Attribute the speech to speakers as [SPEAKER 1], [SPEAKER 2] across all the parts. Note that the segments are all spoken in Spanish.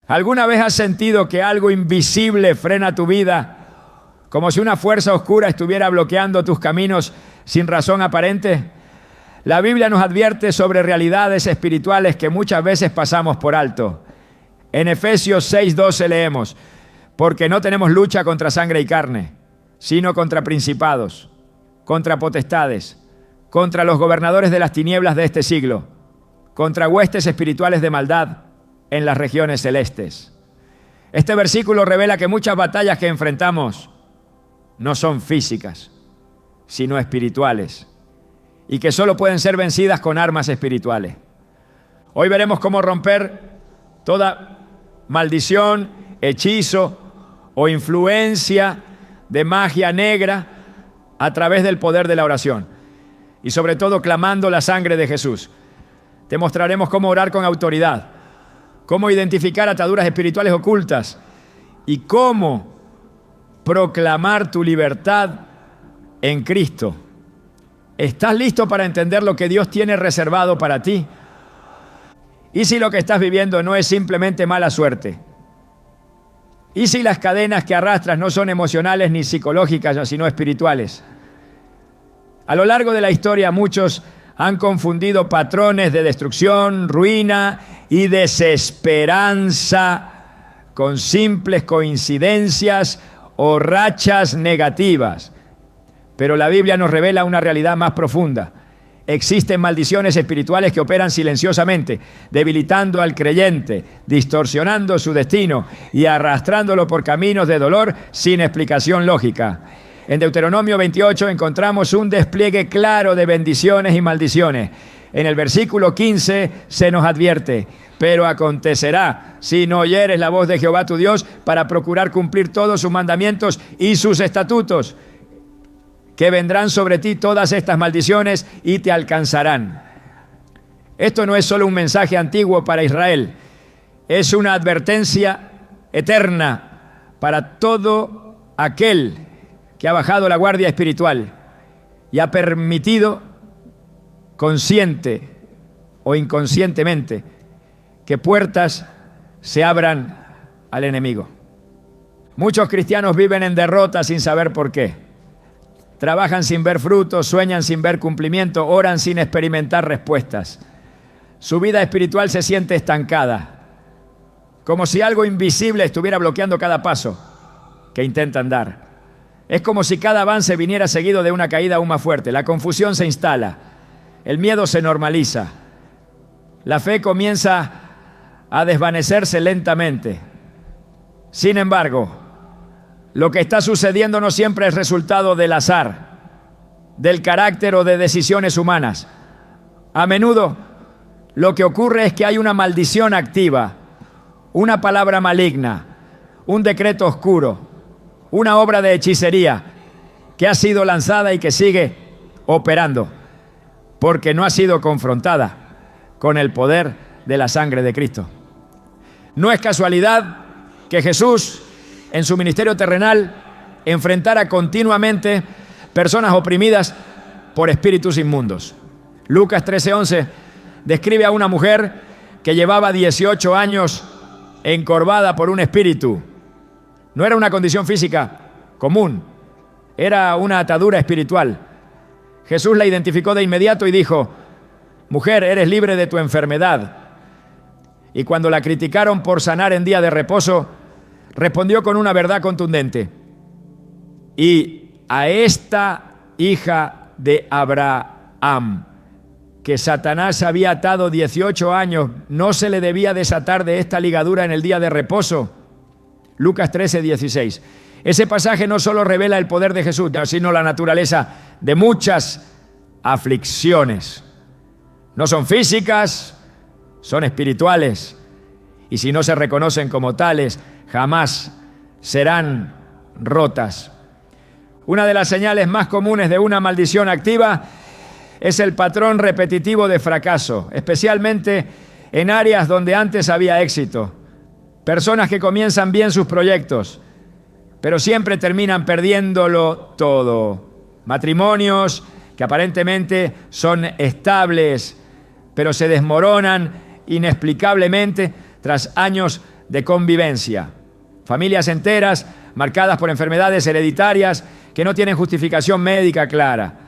[SPEAKER 1] ¿Alguna vez has sentido que algo invisible frena tu vida, como si una fuerza oscura estuviera bloqueando tus caminos sin razón aparente? La Biblia nos advierte sobre realidades espirituales que muchas veces pasamos por alto. En Efesios 6:12 leemos: porque no tenemos lucha contra sangre y carne, sino contra principados, contra potestades, contra los gobernadores de las tinieblas de este siglo, contra huestes espirituales de maldad en las regiones celestes. Este versículo revela que muchas batallas que enfrentamos no son físicas, sino espirituales, y que solo pueden ser vencidas con armas espirituales. Hoy veremos cómo romper toda maldición, hechizo o influencia de magia negra a través del poder de la oración, y sobre todo clamando la sangre de Jesús. Te mostraremos cómo orar con autoridad, cómo identificar ataduras espirituales ocultas y cómo proclamar tu libertad en Cristo. ¿Estás listo para entender lo que Dios tiene reservado para ti? ¿Y si lo que estás viviendo no es simplemente mala suerte? ¿Y si las cadenas que arrastras no son emocionales ni psicológicas, sino espirituales? A lo largo de la historia, muchos han confundido patrones de destrucción, ruina y desesperanza con simples coincidencias o rachas negativas. Pero la Biblia nos revela una realidad más profunda. Existen maldiciones espirituales que operan silenciosamente, debilitando al creyente, distorsionando su destino y arrastrándolo por caminos de dolor sin explicación lógica. En Deuteronomio 28 encontramos un despliegue claro de bendiciones y maldiciones. En el versículo 15 se nos advierte: pero acontecerá, si no oyeres la voz de Jehová tu Dios, para procurar cumplir todos sus mandamientos y sus estatutos, que vendrán sobre ti todas estas maldiciones y te alcanzarán. Esto no es solo un mensaje antiguo para Israel, es una advertencia eterna para todo aquel que ha bajado la guardia espiritual y ha permitido, consciente o inconscientemente, que puertas se abran al enemigo. Muchos cristianos viven en derrota sin saber por qué. Trabajan sin ver frutos, sueñan sin ver cumplimiento, oran sin experimentar respuestas. Su vida espiritual se siente estancada, como si algo invisible estuviera bloqueando cada paso que intentan dar. Es como si cada avance viniera seguido de una caída aún más fuerte. La confusión se instala, el miedo se normaliza, la fe comienza a desvanecerse lentamente. Sin embargo, lo que está sucediendo no siempre es resultado del azar, del carácter o de decisiones humanas. A menudo, lo que ocurre es que hay una maldición activa, una palabra maligna, un decreto oscuro, una obra de hechicería que ha sido lanzada y que sigue operando, porque no ha sido confrontada con el poder de la sangre de Cristo. No es casualidad que Jesús, en su ministerio terrenal, enfrentara continuamente personas oprimidas por espíritus inmundos. Lucas 13:11 describe a una mujer que llevaba 18 años encorvada por un espíritu. No era una condición física común, era una atadura espiritual. Jesús la identificó de inmediato y dijo: mujer, eres libre de tu enfermedad. Y cuando la criticaron por sanar en día de reposo, respondió con una verdad contundente: y a esta hija de Abraham, que Satanás había atado 18 años, ¿no se le debía desatar de esta ligadura en el día de reposo? Lucas 13:16. Ese pasaje no solo revela el poder de Jesús, sino la naturaleza de muchas aflicciones. No son físicas, son espirituales. Y si no se reconocen como tales, jamás serán rotas. Una de las señales más comunes de una maldición activa es el patrón repetitivo de fracaso, especialmente en áreas donde antes había éxito. Personas que comienzan bien sus proyectos, pero siempre terminan perdiéndolo todo. Matrimonios que aparentemente son estables, pero se desmoronan inexplicablemente tras años de convivencia. Familias enteras marcadas por enfermedades hereditarias que no tienen justificación médica clara.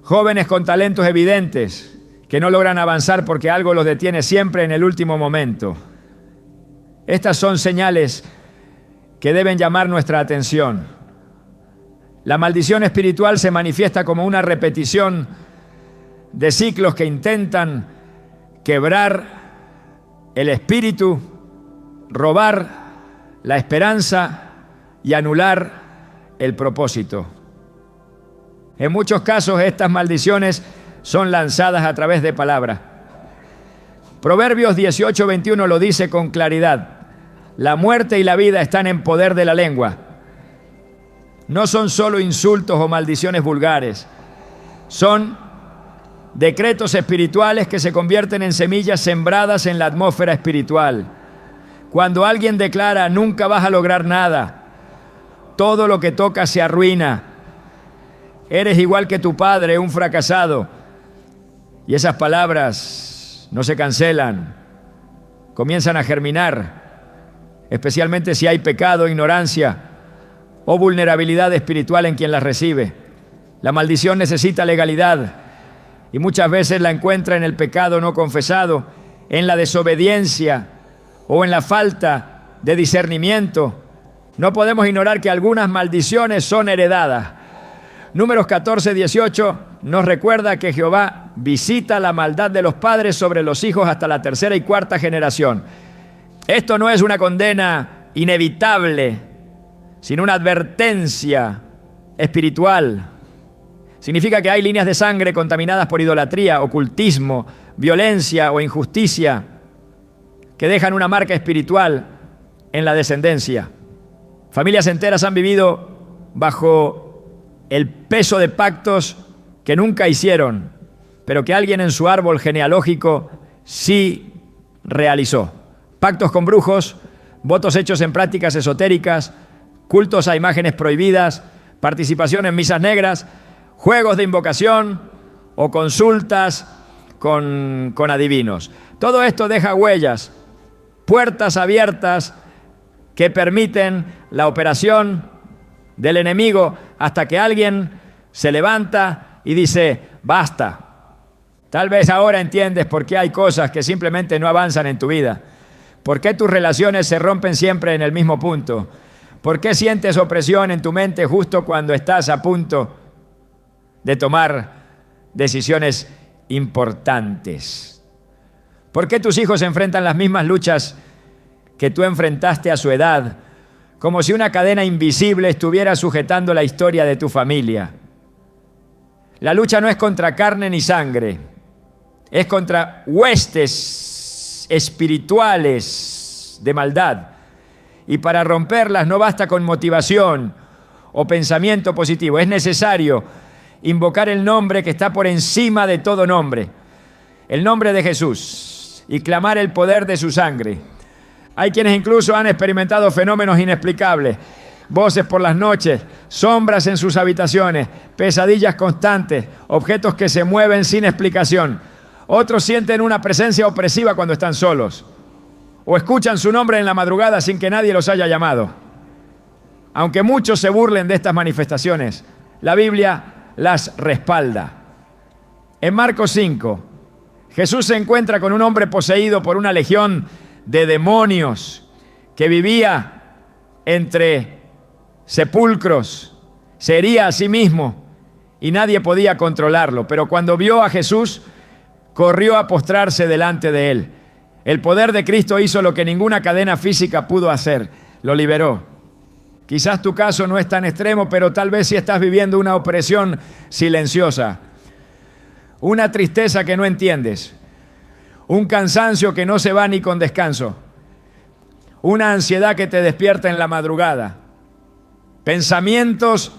[SPEAKER 1] Jóvenes con talentos evidentes que no logran avanzar porque algo los detiene siempre en el último momento. Estas son señales que deben llamar nuestra atención. La maldición espiritual se manifiesta como una repetición de ciclos que intentan quebrar el espíritu, robar la esperanza y anular el propósito. En muchos casos estas maldiciones son lanzadas a través de palabras. Proverbios 18:21 lo dice con claridad. La muerte y la vida están en poder de la lengua. No son solo insultos o maldiciones vulgares. Son decretos espirituales que se convierten en semillas sembradas en la atmósfera espiritual. Cuando alguien declara, nunca vas a lograr nada, todo lo que tocas se arruina, eres igual que tu padre, un fracasado, y esas palabras no se cancelan, comienzan a germinar, especialmente si hay pecado, ignorancia o vulnerabilidad espiritual en quien las recibe. La maldición necesita legalidad y muchas veces la encuentra en el pecado no confesado, en la desobediencia o en la falta de discernimiento. No podemos ignorar que algunas maldiciones son heredadas. Números 14:18 nos recuerda que Jehová visita la maldad de los padres sobre los hijos hasta la tercera y cuarta generación. Esto no es una condena inevitable, sino una advertencia espiritual. Significa que hay líneas de sangre contaminadas por idolatría, ocultismo, violencia o injusticia que dejan una marca espiritual en la descendencia. Familias enteras han vivido bajo el peso de pactos que nunca hicieron, pero que alguien en su árbol genealógico sí realizó. Pactos con brujos, votos hechos en prácticas esotéricas, cultos a imágenes prohibidas, participación en misas negras, juegos de invocación o consultas con adivinos. Todo esto deja huellas, puertas abiertas que permiten la operación del enemigo hasta que alguien se levanta y dice, basta. Tal vez ahora entiendes por qué hay cosas que simplemente no avanzan en tu vida. ¿Por qué tus relaciones se rompen siempre en el mismo punto? ¿Por qué sientes opresión en tu mente justo cuando estás a punto de tomar decisiones importantes? ¿Por qué tus hijos enfrentan las mismas luchas que tú enfrentaste a su edad, como si una cadena invisible estuviera sujetando la historia de tu familia? La lucha no es contra carne ni sangre, es contra huestes espirituales de maldad. Y para romperlas no basta con motivación o pensamiento positivo, es necesario invocar el nombre que está por encima de todo nombre, el nombre de Jesús, y clamar el poder de su sangre. Hay quienes incluso han experimentado fenómenos inexplicables, voces por las noches, sombras en sus habitaciones, pesadillas constantes, objetos que se mueven sin explicación. Otros sienten una presencia opresiva cuando están solos, o escuchan su nombre en la madrugada sin que nadie los haya llamado. Aunque muchos se burlen de estas manifestaciones, la Biblia las respalda. En Marcos 5, Jesús se encuentra con un hombre poseído por una legión de demonios que vivía entre sepulcros, se hería a sí mismo y nadie podía controlarlo. Pero cuando vio a Jesús, corrió a postrarse delante de él. El poder de Cristo hizo lo que ninguna cadena física pudo hacer, lo liberó. Quizás tu caso no es tan extremo, pero tal vez sí estás viviendo una opresión silenciosa, una tristeza que no entiendes, un cansancio que no se va ni con descanso, una ansiedad que te despierta en la madrugada, pensamientos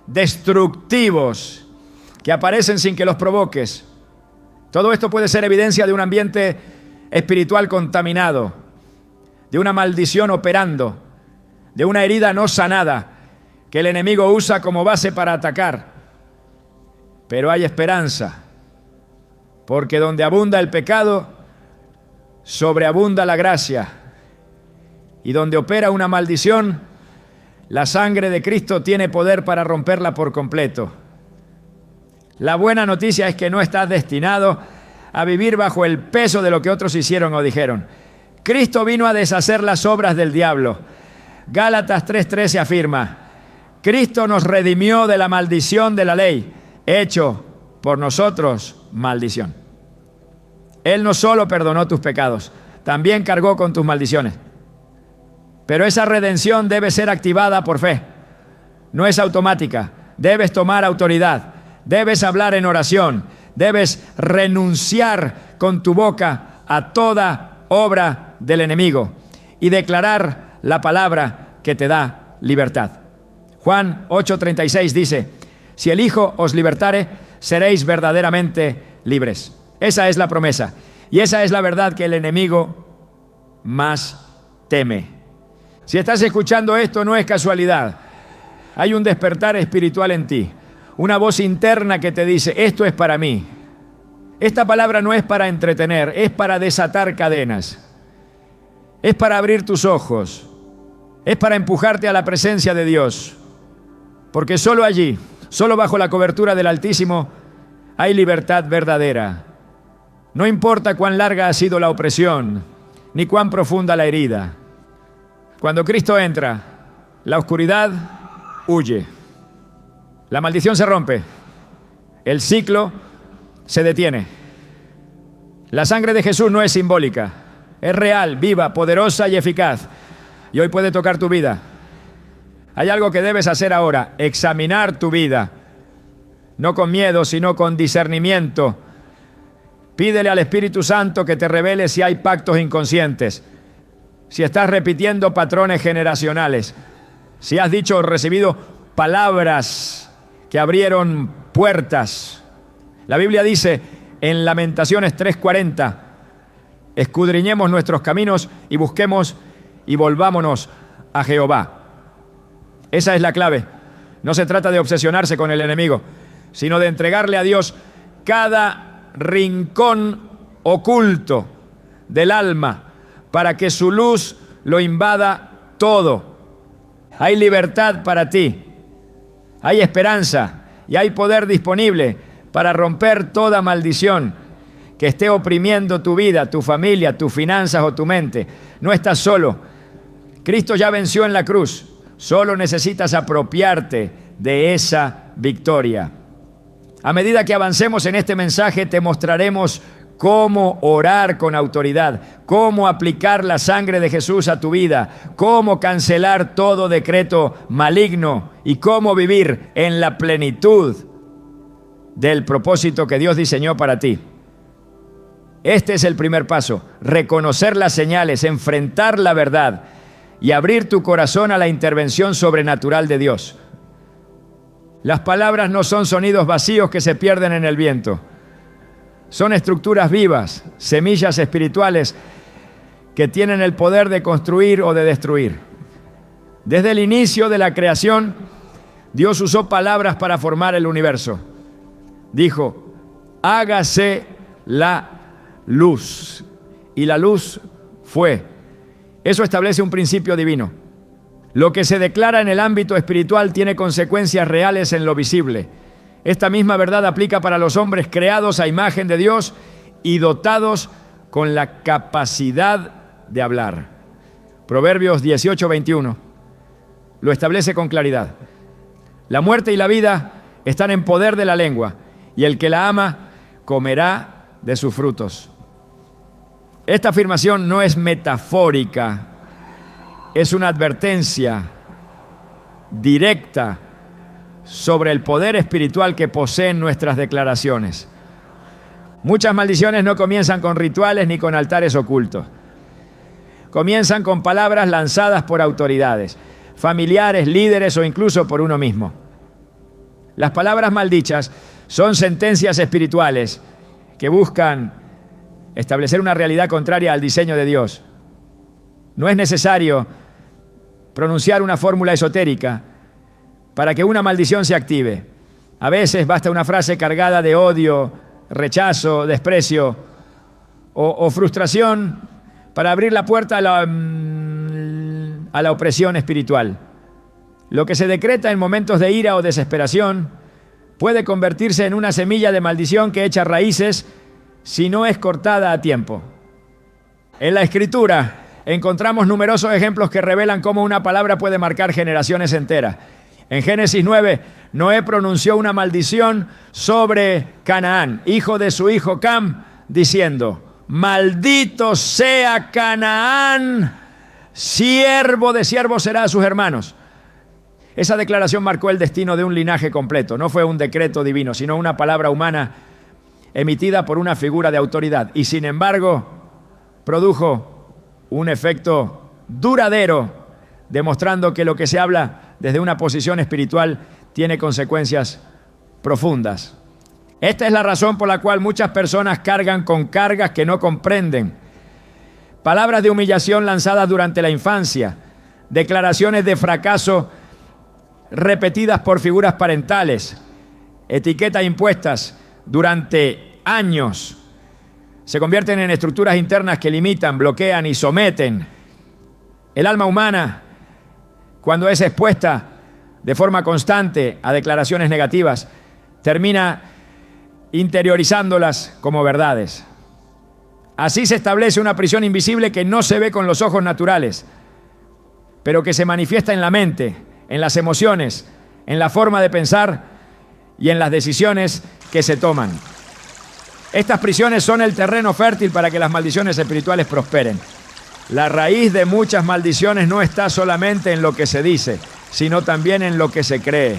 [SPEAKER 1] destructivos que aparecen sin que los provoques. Todo esto puede ser evidencia de un ambiente espiritual contaminado, de una maldición operando, de una herida no sanada que el enemigo usa como base para atacar. Pero hay esperanza, porque donde abunda el pecado, sobreabunda la gracia. Y donde opera una maldición, la sangre de Cristo tiene poder para romperla por completo. La buena noticia es que no estás destinado a vivir bajo el peso de lo que otros hicieron o dijeron. Cristo vino a deshacer las obras del diablo. Gálatas 3:13 afirma: Cristo nos redimió de la maldición de la ley, hecho por nosotros maldición. Él no solo perdonó tus pecados, también cargó con tus maldiciones. Pero esa redención debe ser activada por fe. No es automática. Debes tomar autoridad. Debes hablar en oración. Debes renunciar con tu boca a toda obra del enemigo y declarar la palabra que te da libertad. Juan 8:36 dice: si el Hijo os libertare, seréis verdaderamente libres. Esa es la promesa. Y esa es la verdad que el enemigo más teme. Si estás escuchando esto, no es casualidad. Hay un despertar espiritual en ti. Una voz interna que te dice: esto es para mí. Esta palabra no es para entretener, es para desatar cadenas. Es para abrir tus ojos. Es para empujarte a la presencia de Dios. Porque solo allí, solo bajo la cobertura del Altísimo, hay libertad verdadera. No importa cuán larga ha sido la opresión, ni cuán profunda la herida. Cuando Cristo entra, la oscuridad huye. La maldición se rompe. El ciclo se detiene. La sangre de Jesús no es simbólica. Es real, viva, poderosa y eficaz. Y hoy puede tocar tu vida. Hay algo que debes hacer ahora: examinar tu vida. No con miedo, sino con discernimiento. Pídele al Espíritu Santo que te revele si hay pactos inconscientes, si estás repitiendo patrones generacionales, si has dicho o recibido palabras que abrieron puertas. La Biblia dice en Lamentaciones 3:40: escudriñemos nuestros caminos y busquemos y volvámonos a Jehová. Esa es la clave. No se trata de obsesionarse con el enemigo, sino de entregarle a Dios cada rincón oculto del alma para que su luz lo invada todo. Hay libertad para ti, hay esperanza y hay poder disponible para romper toda maldición que esté oprimiendo tu vida, tu familia, tus finanzas o tu mente. No estás solo. Cristo ya venció en la cruz. Solo necesitas apropiarte de esa victoria. A medida que avancemos en este mensaje, te mostraremos cómo orar con autoridad, cómo aplicar la sangre de Jesús a tu vida, cómo cancelar todo decreto maligno y cómo vivir en la plenitud del propósito que Dios diseñó para ti. Este es el primer paso: reconocer las señales, enfrentar la verdad y abrir tu corazón a la intervención sobrenatural de Dios. Las palabras no son sonidos vacíos que se pierden en el viento. Son estructuras vivas, semillas espirituales que tienen el poder de construir o de destruir. Desde el inicio de la creación, Dios usó palabras para formar el universo. Dijo: hágase la luz. Y la luz fue. Eso establece un principio divino. Lo que se declara en el ámbito espiritual tiene consecuencias reales en lo visible. Esta misma verdad aplica para los hombres creados a imagen de Dios y dotados con la capacidad de hablar. Proverbios 18:21 lo establece con claridad. La muerte y la vida están en poder de la lengua, y el que la ama comerá de sus frutos. Esta afirmación no es metafórica, es una advertencia directa sobre el poder espiritual que poseen nuestras declaraciones. Muchas maldiciones no comienzan con rituales ni con altares ocultos. Comienzan con palabras lanzadas por autoridades, familiares, líderes o incluso por uno mismo. Las palabras maldichas son sentencias espirituales que buscan establecer una realidad contraria al diseño de Dios. No es necesario pronunciar una fórmula esotérica para que una maldición se active. A veces basta una frase cargada de odio, rechazo, desprecio o frustración para abrir la puerta a a la opresión espiritual. Lo que se decreta en momentos de ira o desesperación puede convertirse en una semilla de maldición que echa raíces si no es cortada a tiempo. En la Escritura encontramos numerosos ejemplos que revelan cómo una palabra puede marcar generaciones enteras. En Génesis 9, Noé pronunció una maldición sobre Canaán, hijo de su hijo Cam, diciendo: maldito sea Canaán, siervo de siervos será a sus hermanos. Esa declaración marcó el destino de un linaje completo. No fue un decreto divino, sino una palabra humana emitida por una figura de autoridad. Y sin embargo, produjo un efecto duradero, demostrando que lo que se habla desde una posición espiritual tiene consecuencias profundas. Esta es la razón por la cual muchas personas cargan con cargas que no comprenden. Palabras de humillación lanzadas durante la infancia, declaraciones de fracaso repetidas por figuras parentales, etiquetas impuestas durante años, se convierten en estructuras internas que limitan, bloquean y someten. El alma humana, cuando es expuesta de forma constante a declaraciones negativas, termina interiorizándolas como verdades. Así se establece una prisión invisible que no se ve con los ojos naturales, pero que se manifiesta en la mente, en las emociones, en la forma de pensar y en las decisiones que se toman. Estas prisiones son el terreno fértil para que las maldiciones espirituales prosperen. La raíz de muchas maldiciones no está solamente en lo que se dice, sino también en lo que se cree.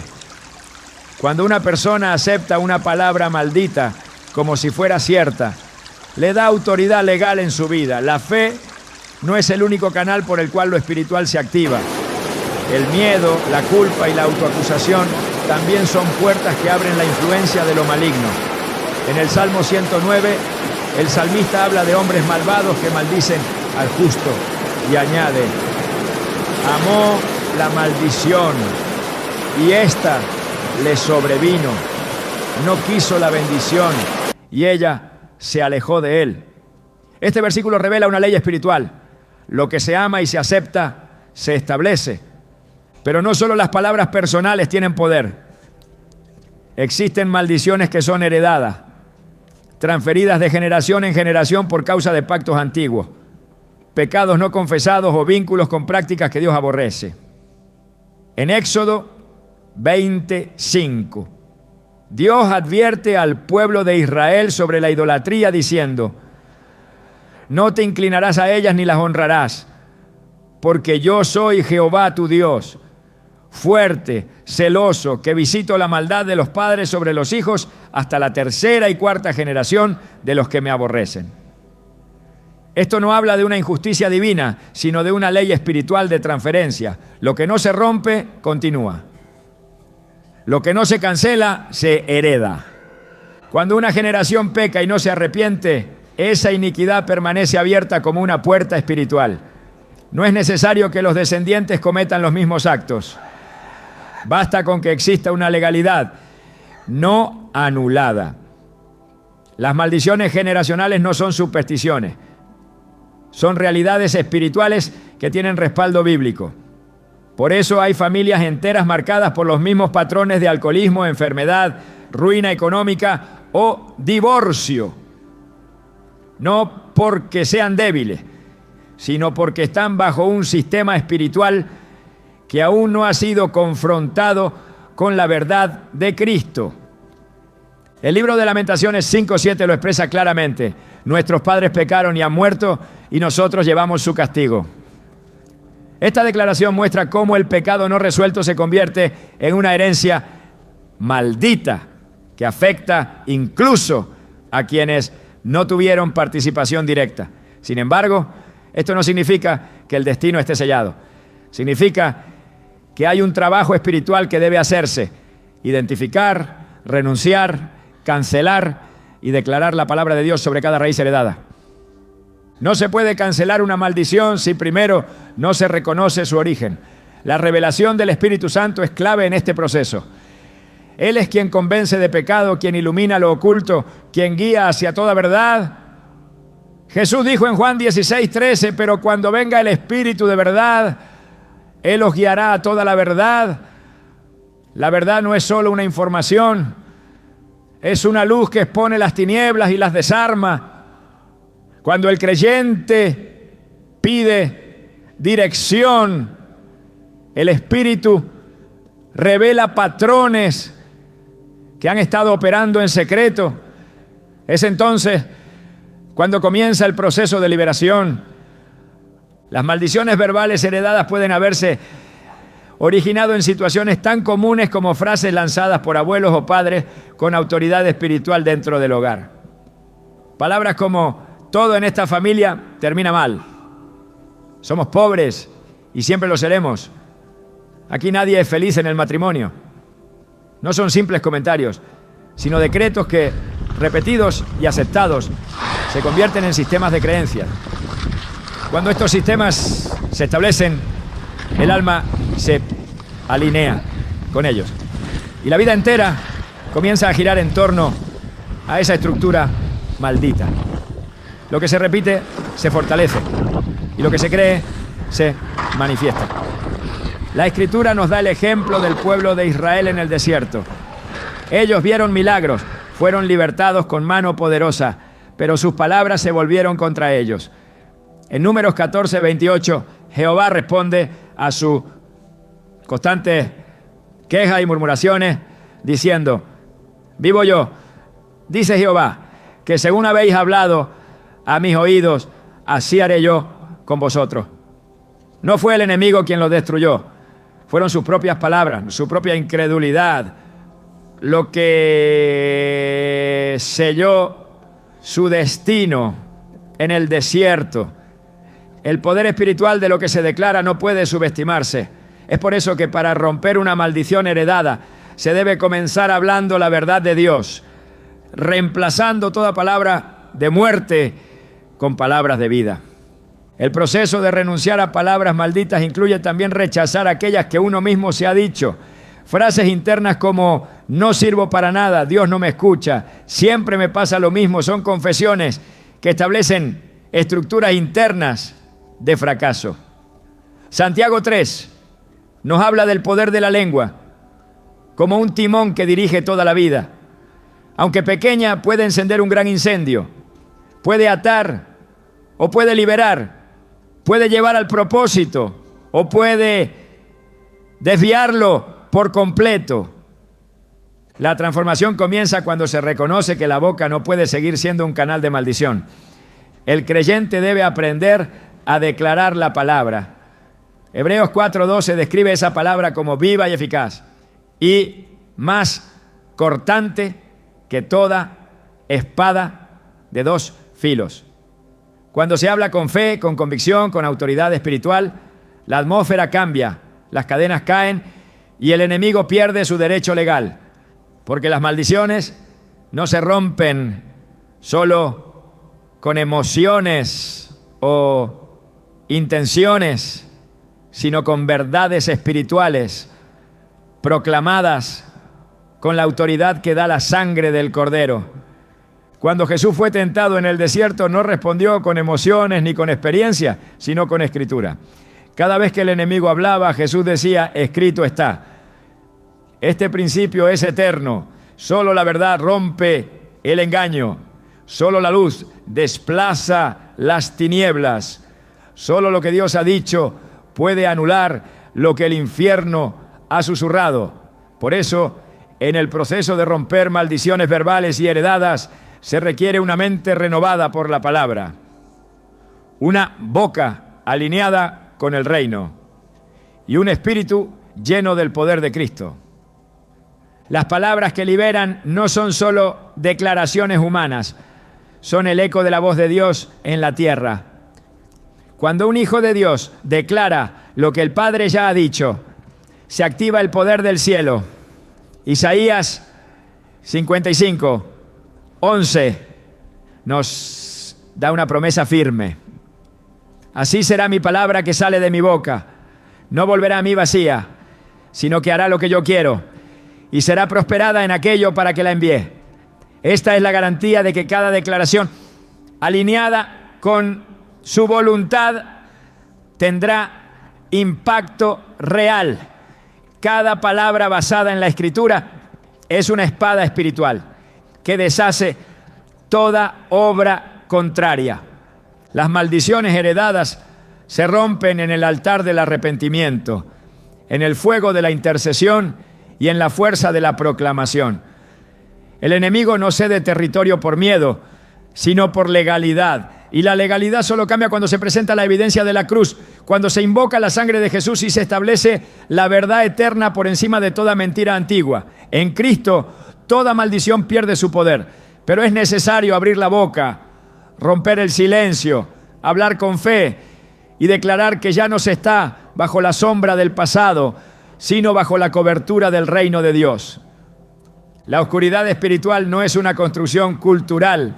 [SPEAKER 1] Cuando una persona acepta una palabra maldita como si fuera cierta, le da autoridad legal en su vida. La fe no es el único canal por el cual lo espiritual se activa. El miedo, la culpa y la autoacusación también son puertas que abren la influencia de lo maligno. En el Salmo 109, el salmista habla de hombres malvados que maldicen al justo y añade: amó la maldición y ésta le sobrevino. No quiso la bendición y ella se alejó de él. Este versículo revela una ley espiritual. Lo que se ama y se acepta se establece. Pero no solo las palabras personales tienen poder. Existen maldiciones que son heredadas, transferidas de generación en generación por causa de pactos antiguos, pecados no confesados o vínculos con prácticas que Dios aborrece. En Éxodo 25, Dios advierte al pueblo de Israel sobre la idolatría diciendo: no te inclinarás a ellas ni las honrarás, porque yo soy Jehová tu Dios, fuerte, celoso, que visito la maldad de los padres sobre los hijos hasta la tercera y cuarta generación de los que me aborrecen. Esto no habla de una injusticia divina, sino de una ley espiritual de transferencia. Lo que no se rompe, continúa. Lo que no se cancela, se hereda. Cuando una generación peca y no se arrepiente, esa iniquidad permanece abierta como una puerta espiritual. No es necesario que los descendientes cometan los mismos actos. Basta con que exista una legalidad no anulada. Las maldiciones generacionales no son supersticiones. Son realidades espirituales que tienen respaldo bíblico. Por eso hay familias enteras marcadas por los mismos patrones de alcoholismo, enfermedad, ruina económica o divorcio. No porque sean débiles, sino porque están bajo un sistema espiritual que aún no ha sido confrontado con la verdad de Cristo. El libro de Lamentaciones 5:7 lo expresa claramente. Nuestros padres pecaron y han muerto, y nosotros llevamos su castigo. Esta declaración muestra cómo el pecado no resuelto se convierte en una herencia maldita que afecta incluso a quienes no tuvieron participación directa. Sin embargo, esto no significa que el destino esté sellado. Significa que hay un trabajo espiritual que debe hacerse: identificar, renunciar, cancelar y declarar la palabra de Dios sobre cada raíz heredada. No se puede cancelar una maldición si primero no se reconoce su origen. La revelación del Espíritu Santo es clave en este proceso. Él es quien convence de pecado, quien ilumina lo oculto, quien guía hacia toda verdad. Jesús dijo en Juan 16:13: pero cuando venga el Espíritu de verdad, Él os guiará a toda la verdad. La verdad no es solo una información, es una luz que expone las tinieblas y las desarma. Cuando el creyente pide dirección, el Espíritu revela patrones que han estado operando en secreto. Es entonces cuando comienza el proceso de liberación. Las maldiciones verbales heredadas pueden haberse originado en situaciones tan comunes como frases lanzadas por abuelos o padres con autoridad espiritual dentro del hogar. Palabras como: todo en esta familia termina mal. Somos pobres y siempre lo seremos. Aquí nadie es feliz en el matrimonio. No son simples comentarios, sino decretos que, repetidos y aceptados, se convierten en sistemas de creencias. Cuando estos sistemas se establecen, el alma se alinea con ellos. Y la vida entera comienza a girar en torno a esa estructura maldita. Lo que se repite se fortalece y lo que se cree se manifiesta. La Escritura nos da el ejemplo del pueblo de Israel en el desierto. Ellos vieron milagros, fueron libertados con mano poderosa, pero sus palabras se volvieron contra ellos. En Números 14:28, Jehová responde a su constante quejas y murmuraciones, diciendo: vivo yo, dice Jehová, que según habéis hablado a mis oídos, así haré yo con vosotros. No fue el enemigo quien los destruyó, fueron sus propias palabras, su propia incredulidad, lo que selló su destino en el desierto. El poder espiritual de lo que se declara no puede subestimarse. Es por eso que para romper una maldición heredada se debe comenzar hablando la verdad de Dios, reemplazando toda palabra de muerte con palabras de vida. El proceso de renunciar a palabras malditas incluye también rechazar aquellas que uno mismo se ha dicho. Frases internas como: no sirvo para nada, Dios no me escucha, siempre me pasa lo mismo, son confesiones que establecen estructuras internas de fracaso. Santiago 3 nos habla del poder de la lengua como un timón que dirige toda la vida. Aunque pequeña, puede encender un gran incendio, puede atar o puede liberar, puede llevar al propósito o puede desviarlo por completo. La transformación comienza cuando se reconoce que la boca no puede seguir siendo un canal de maldición. El creyente debe aprender a declarar la palabra. Hebreos 4:12 describe esa palabra como viva y eficaz y más cortante que toda espada de dos filos. Cuando se habla con fe, con convicción, con autoridad espiritual, la atmósfera cambia, las cadenas caen y el enemigo pierde su derecho legal, porque las maldiciones no se rompen solo con emociones o intenciones, sino con verdades espirituales proclamadas con la autoridad que da la sangre del Cordero. Cuando Jesús fue tentado en el desierto, no respondió con emociones ni con experiencia, sino con Escritura. Cada vez que el enemigo hablaba, Jesús decía: escrito está. Este principio es eterno. Solo la verdad rompe el engaño. Solo la luz desplaza las tinieblas. Solo lo que Dios ha dicho puede anular lo que el infierno ha susurrado. Por eso, en el proceso de romper maldiciones verbales y heredadas, se requiere una mente renovada por la palabra, una boca alineada con el reino y un espíritu lleno del poder de Cristo. Las palabras que liberan no son solo declaraciones humanas, son el eco de la voz de Dios en la tierra. Cuando un hijo de Dios declara lo que el Padre ya ha dicho, se activa el poder del cielo. Isaías 55:11 nos da una promesa firme. Así será mi palabra que sale de mi boca. No volverá a mí vacía, sino que hará lo que yo quiero y será prosperada en aquello para que la envié. Esta es la garantía de que cada declaración alineada con su voluntad tendrá impacto real. Cada palabra basada en la Escritura es una espada espiritual que deshace toda obra contraria. Las maldiciones heredadas se rompen en el altar del arrepentimiento, en el fuego de la intercesión y en la fuerza de la proclamación. El enemigo no cede territorio por miedo, sino por legalidad. Y la legalidad solo cambia cuando se presenta la evidencia de la cruz, cuando se invoca la sangre de Jesús y se establece la verdad eterna por encima de toda mentira antigua. En Cristo, toda maldición pierde su poder, pero es necesario abrir la boca, romper el silencio, hablar con fe y declarar que ya no se está bajo la sombra del pasado, sino bajo la cobertura del reino de Dios. La oscuridad espiritual no es una construcción cultural,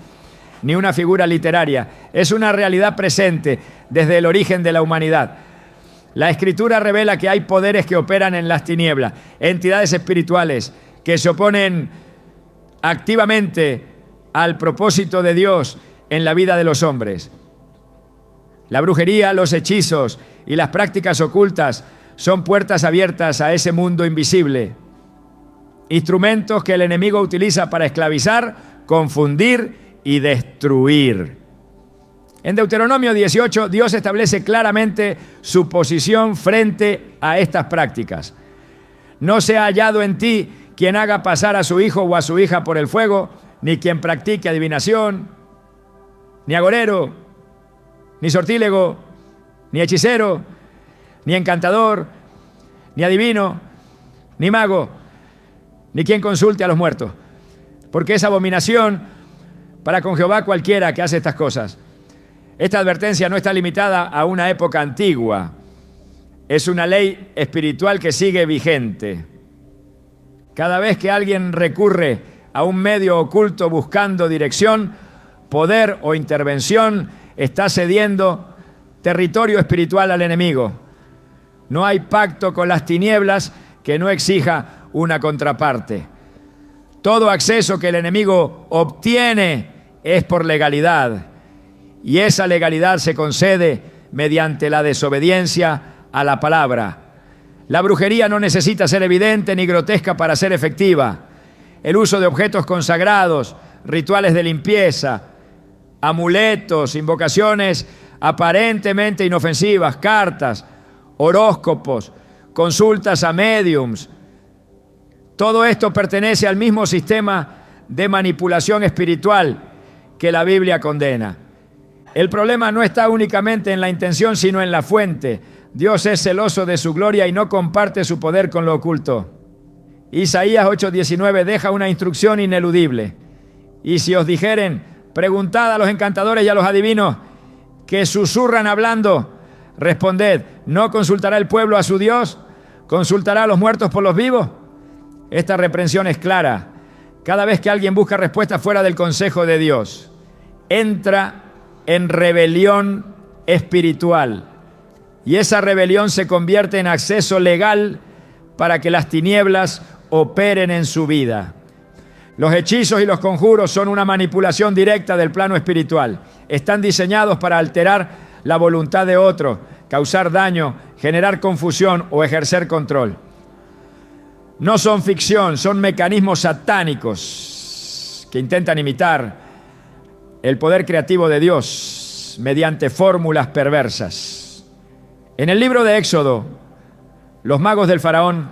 [SPEAKER 1] ni una figura literaria, es una realidad presente desde el origen de la humanidad. La Escritura revela que hay poderes que operan en las tinieblas, entidades espirituales que se oponen activamente al propósito de Dios en la vida de los hombres. La brujería, los hechizos y las prácticas ocultas son puertas abiertas a ese mundo invisible, instrumentos que el enemigo utiliza para esclavizar, confundir y destruir. En Deuteronomio 18, Dios establece claramente su posición frente a estas prácticas. No se ha hallado en ti quien haga pasar a su hijo o a su hija por el fuego, ni quien practique adivinación, ni agorero, ni sortílego, ni hechicero, ni encantador, ni adivino, ni mago, ni quien consulte a los muertos, porque es abominación para con Jehová cualquiera que hace estas cosas. Esta advertencia no está limitada a una época antigua. Es una ley espiritual que sigue vigente. Cada vez que alguien recurre a un medio oculto buscando dirección, poder o intervención, está cediendo territorio espiritual al enemigo. No hay pacto con las tinieblas que no exija una contraparte. Todo acceso que el enemigo obtiene es por legalidad, y esa legalidad se concede mediante la desobediencia a la palabra. La brujería no necesita ser evidente ni grotesca para ser efectiva. El uso de objetos consagrados, rituales de limpieza, amuletos, invocaciones aparentemente inofensivas, cartas, horóscopos, consultas a médiums, todo esto pertenece al mismo sistema de manipulación espiritual que la Biblia condena. El problema no está únicamente en la intención, sino en la fuente. Dios es celoso de su gloria y no comparte su poder con lo oculto. Isaías 8:19 deja una instrucción ineludible. Y si os dijeren, preguntad a los encantadores y a los adivinos que susurran hablando, responded, ¿no consultará el pueblo a su Dios? ¿Consultará a los muertos por los vivos? Esta reprensión es clara. Cada vez que alguien busca respuesta fuera del consejo de Dios, entra en rebelión espiritual. Y esa rebelión se convierte en acceso legal para que las tinieblas operen en su vida. Los hechizos y los conjuros son una manipulación directa del plano espiritual. Están diseñados para alterar la voluntad de otro, causar daño, generar confusión o ejercer control. No son ficción, son mecanismos satánicos que intentan imitar el poder creativo de Dios mediante fórmulas perversas. En el libro de Éxodo, los magos del faraón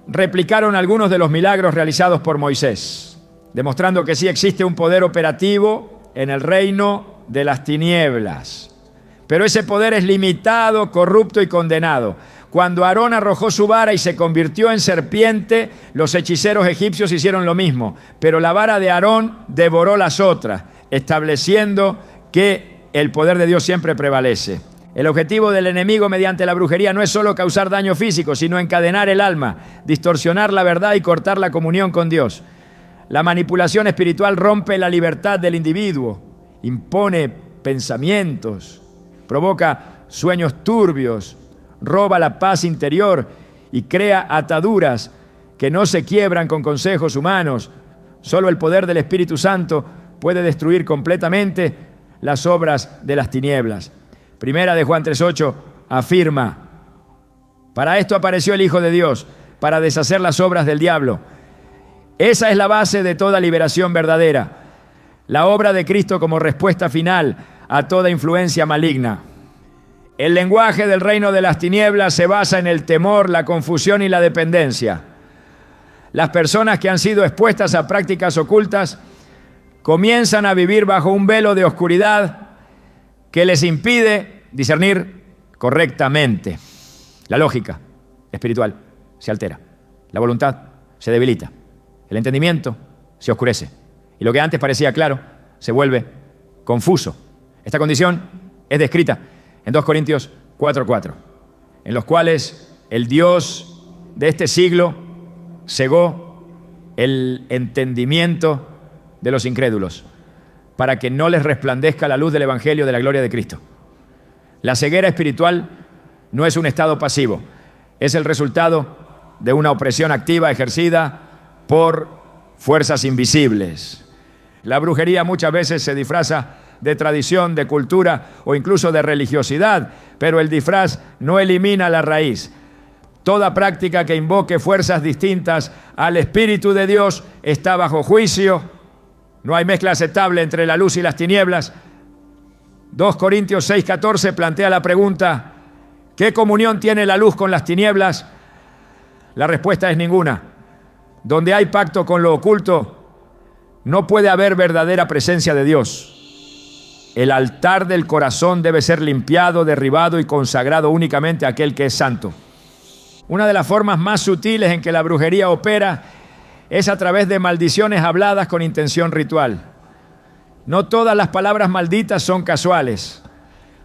[SPEAKER 1] replicaron algunos de los milagros realizados por Moisés, demostrando que sí existe un poder operativo en el reino de las tinieblas. Pero ese poder es limitado, corrupto y condenado. Cuando Aarón arrojó su vara y se convirtió en serpiente, los hechiceros egipcios hicieron lo mismo, pero la vara de Aarón devoró las otras, estableciendo que el poder de Dios siempre prevalece. El objetivo del enemigo mediante la brujería no es solo causar daño físico, sino encadenar el alma, distorsionar la verdad y cortar la comunión con Dios. La manipulación espiritual rompe la libertad del individuo, impone pensamientos, provoca sueños turbios, roba la paz interior y crea ataduras que no se quiebran con consejos humanos. Solo el poder del Espíritu Santo puede destruir completamente las obras de las tinieblas. Primera de Juan 3:8 afirma: Para esto apareció el Hijo de Dios, para deshacer las obras del diablo. Esa es la base de toda liberación verdadera. La obra de Cristo como respuesta final a toda influencia maligna. El lenguaje del reino de las tinieblas se basa en el temor, la confusión y la dependencia. Las personas que han sido expuestas a prácticas ocultas comienzan a vivir bajo un velo de oscuridad que les impide discernir correctamente. La lógica espiritual se altera, la voluntad se debilita, el entendimiento se oscurece y lo que antes parecía claro se vuelve confuso. Esta condición es descrita en 2 Corintios 4:4, en los cuales el Dios de este siglo cegó el entendimiento de los incrédulos para que no les resplandezca la luz del Evangelio de la gloria de Cristo. La ceguera espiritual no es un estado pasivo, es el resultado de una opresión activa ejercida por fuerzas invisibles. La brujería muchas veces se disfraza de tradición, de cultura o incluso de religiosidad, pero el disfraz no elimina la raíz. Toda práctica que invoque fuerzas distintas al Espíritu de Dios está bajo juicio. No hay mezcla aceptable entre la luz y las tinieblas. 2 Corintios 6:14 plantea la pregunta: ¿qué comunión tiene la luz con las tinieblas? La respuesta es ninguna. Donde hay pacto con lo oculto, no puede haber verdadera presencia de Dios. El altar del corazón debe ser limpiado, derribado y consagrado únicamente a aquel que es santo. Una de las formas más sutiles en que la brujería opera es a través de maldiciones habladas con intención ritual. No todas las palabras malditas son casuales.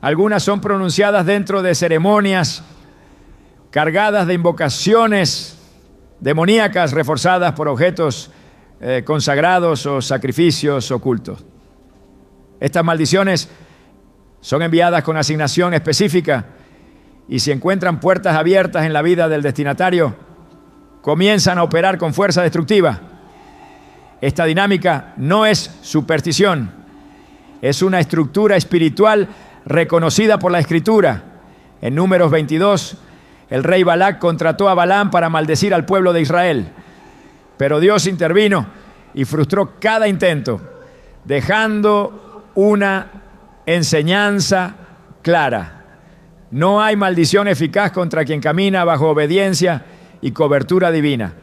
[SPEAKER 1] Algunas son pronunciadas dentro de ceremonias cargadas de invocaciones demoníacas reforzadas por objetos consagrados o sacrificios ocultos. Estas maldiciones son enviadas con asignación específica y si encuentran puertas abiertas en la vida del destinatario, comienzan a operar con fuerza destructiva. Esta dinámica no es superstición, es una estructura espiritual reconocida por la Escritura. En Números 22, el rey Balac contrató a Balaam para maldecir al pueblo de Israel, pero Dios intervino y frustró cada intento, dejando una enseñanza clara. No hay maldición eficaz contra quien camina bajo obediencia y cobertura divina.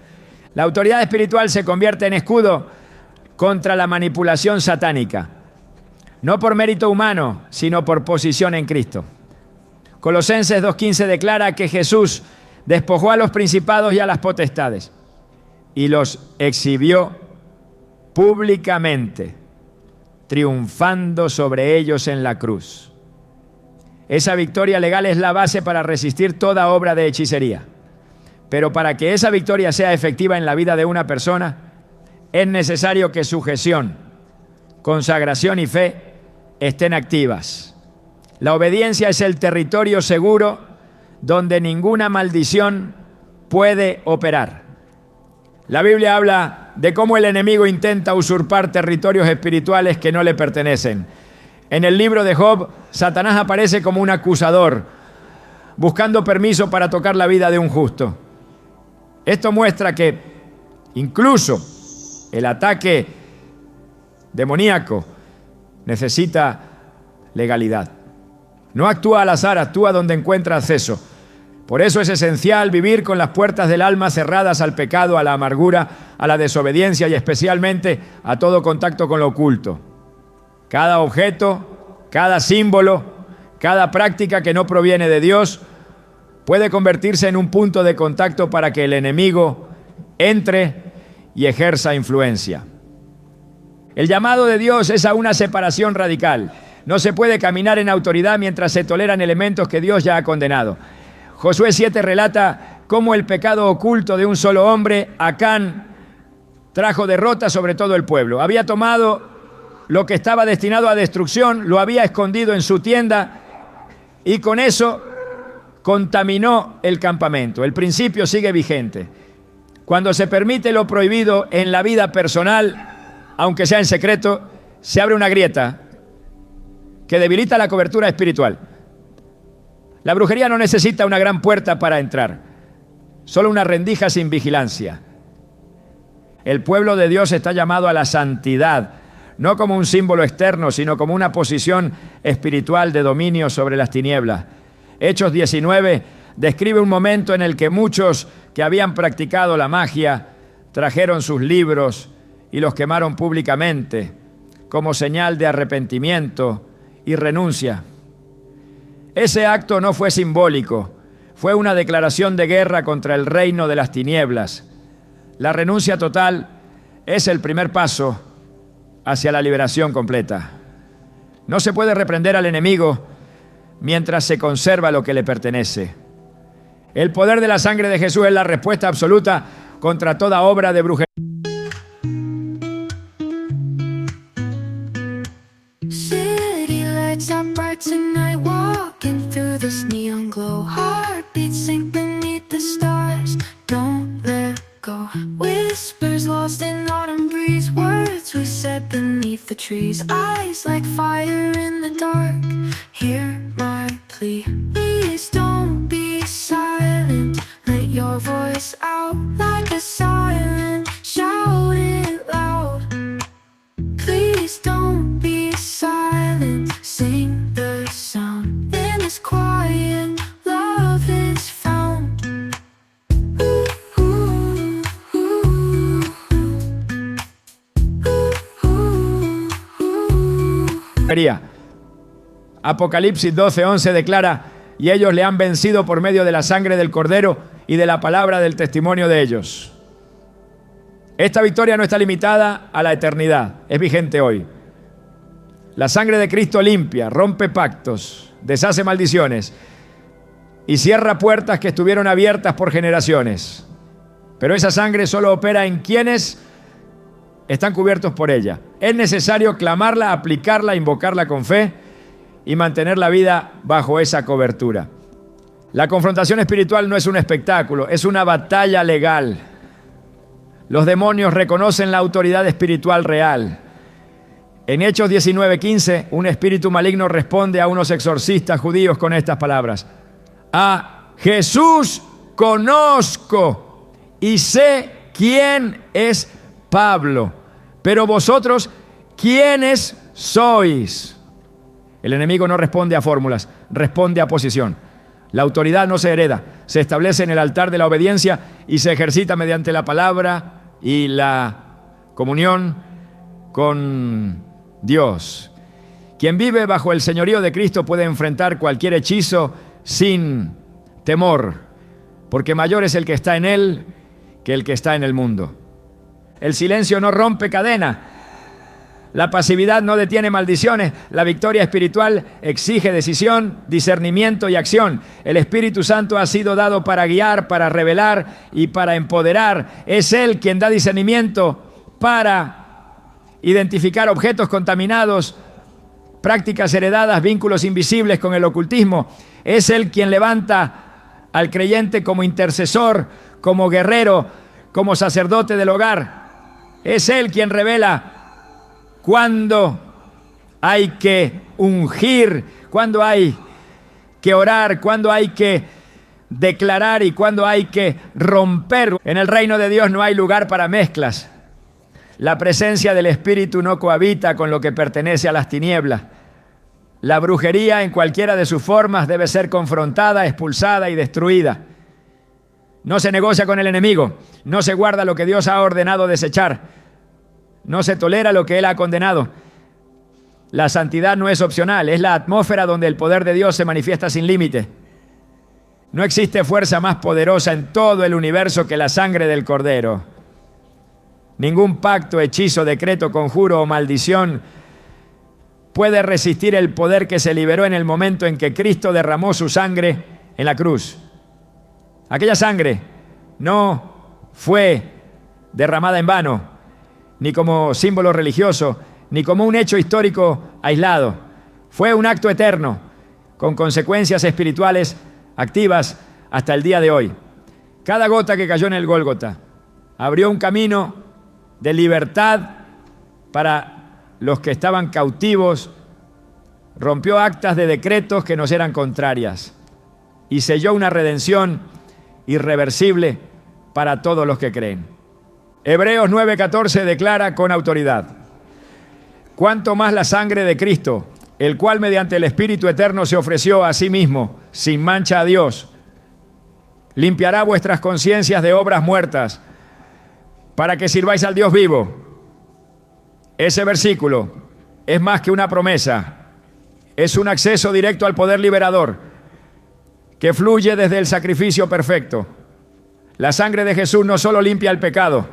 [SPEAKER 1] La autoridad espiritual se convierte en escudo contra la manipulación satánica, no por mérito humano, sino por posición en Cristo. Colosenses 2:15 declara que Jesús despojó a los principados y a las potestades y los exhibió públicamente, triunfando sobre ellos en la cruz. Esa victoria legal es la base para resistir toda obra de hechicería. Pero para que esa victoria sea efectiva en la vida de una persona, es necesario que sujeción, consagración y fe estén activas. La obediencia es el territorio seguro donde ninguna maldición puede operar. La Biblia habla de cómo el enemigo intenta usurpar territorios espirituales que no le pertenecen. En el libro de Job, Satanás aparece como un acusador, buscando permiso para tocar la vida de un justo. Esto muestra que incluso el ataque demoníaco necesita legalidad. No actúa al azar, actúa donde encuentra acceso. Por eso es esencial vivir con las puertas del alma cerradas al pecado, a la amargura, a la desobediencia y especialmente a todo contacto con lo oculto. Cada objeto, cada símbolo, cada práctica que no proviene de Dios puede convertirse en un punto de contacto para que el enemigo entre y ejerza influencia. El llamado de Dios es a una separación radical. No se puede caminar en autoridad mientras se toleran elementos que Dios ya ha condenado. Josué 7 relata cómo el pecado oculto de un solo hombre, Acán, trajo derrota sobre todo el pueblo. Había tomado lo que estaba destinado a destrucción, lo había escondido en su tienda y con eso contaminó el campamento. El principio sigue vigente. Cuando se permite lo prohibido en la vida personal, aunque sea en secreto, se abre una grieta que debilita la cobertura espiritual. La brujería no necesita una gran puerta para entrar, solo una rendija sin vigilancia. El pueblo de Dios está llamado a la santidad, no como un símbolo externo, sino como una posición espiritual de dominio sobre las tinieblas. Hechos 19 describe un momento en el que muchos que habían practicado la magia trajeron sus libros y los quemaron públicamente como señal de arrepentimiento y renuncia. Ese acto no fue simbólico, fue una declaración de guerra contra el reino de las tinieblas. La renuncia total es el primer paso hacia la liberación completa. No se puede reprender al enemigo mientras se conserva lo que le pertenece. El poder de la sangre de Jesús es la respuesta absoluta contra toda obra de brujería.
[SPEAKER 2] City lights are bright tonight, walking through this neon glow. Heartbeats sink beneath the stars, don't let go. Whispers lost in autumn breeze, words we said beneath the trees. Eyes like fire in the dark, hear my plea. Please don't be silent, let your voice out like a siren, shout it loud. Please don't be silent, sing the sound. In this quiet, love is found. Ooh, ooh, ooh, ooh, ooh.
[SPEAKER 1] Apocalipsis 12:11 declara: y ellos le han vencido por medio de la sangre del Cordero y de la palabra del testimonio de ellos. Esta victoria no está limitada a la eternidad, es vigente hoy. La sangre de Cristo limpia, rompe pactos, deshace maldiciones y cierra puertas que estuvieron abiertas por generaciones. Pero esa sangre solo opera en quienes están cubiertos por ella. Es necesario clamarla, aplicarla, invocarla con fe y mantener la vida bajo esa cobertura. La confrontación espiritual no es un espectáculo, es una batalla legal. Los demonios reconocen la autoridad espiritual real. En Hechos 19:15, un espíritu maligno responde a unos exorcistas judíos con estas palabras: a Jesús conozco y sé quién es Pablo, pero vosotros, ¿quiénes sois? El enemigo no responde a fórmulas, responde a posición. La autoridad no se hereda, se establece en el altar de la obediencia y se ejercita mediante la palabra y la comunión con Dios. Quien vive bajo el señorío de Cristo puede enfrentar cualquier hechizo sin temor, porque mayor es el que está en él que el que está en el mundo. El silencio no rompe cadena. La pasividad no detiene maldiciones. La victoria espiritual exige decisión, discernimiento y acción. El Espíritu Santo ha sido dado para guiar, para revelar y para empoderar. Es Él quien da discernimiento para identificar objetos contaminados, prácticas heredadas, vínculos invisibles con el ocultismo. Es Él quien levanta al creyente como intercesor, como guerrero, como sacerdote del hogar. Es Él quien revela cuándo hay que ungir, cuándo hay que orar, cuándo hay que declarar y cuándo hay que romper. En el reino de Dios no hay lugar para mezclas. La presencia del Espíritu no cohabita con lo que pertenece a las tinieblas. La brujería en cualquiera de sus formas debe ser confrontada, expulsada y destruida. No se negocia con el enemigo, no se guarda lo que Dios ha ordenado desechar. No se tolera lo que Él ha condenado. La santidad no es opcional, es la atmósfera donde el poder de Dios se manifiesta sin límite. No existe fuerza más poderosa en todo el universo que la sangre del Cordero. Ningún pacto, hechizo, decreto, conjuro o maldición puede resistir el poder que se liberó en el momento en que Cristo derramó su sangre en la cruz. Aquella sangre no fue derramada en vano, ni como símbolo religioso, ni como un hecho histórico aislado. Fue un acto eterno, con consecuencias espirituales activas hasta el día de hoy. Cada gota que cayó en el Gólgota abrió un camino de libertad para los que estaban cautivos, rompió actas de decretos que nos eran contrarias. y selló una redención irreversible para todos los que creen. Hebreos 9:14 declara con autoridad: cuanto más la sangre de Cristo, el cual mediante el Espíritu Eterno se ofreció a sí mismo, sin mancha a Dios, limpiará vuestras conciencias de obras muertas, para que sirváis al Dios vivo. Ese versículo es más que una promesa, es un acceso directo al poder liberador que fluye desde el sacrificio perfecto. La sangre de Jesús no solo limpia el pecado,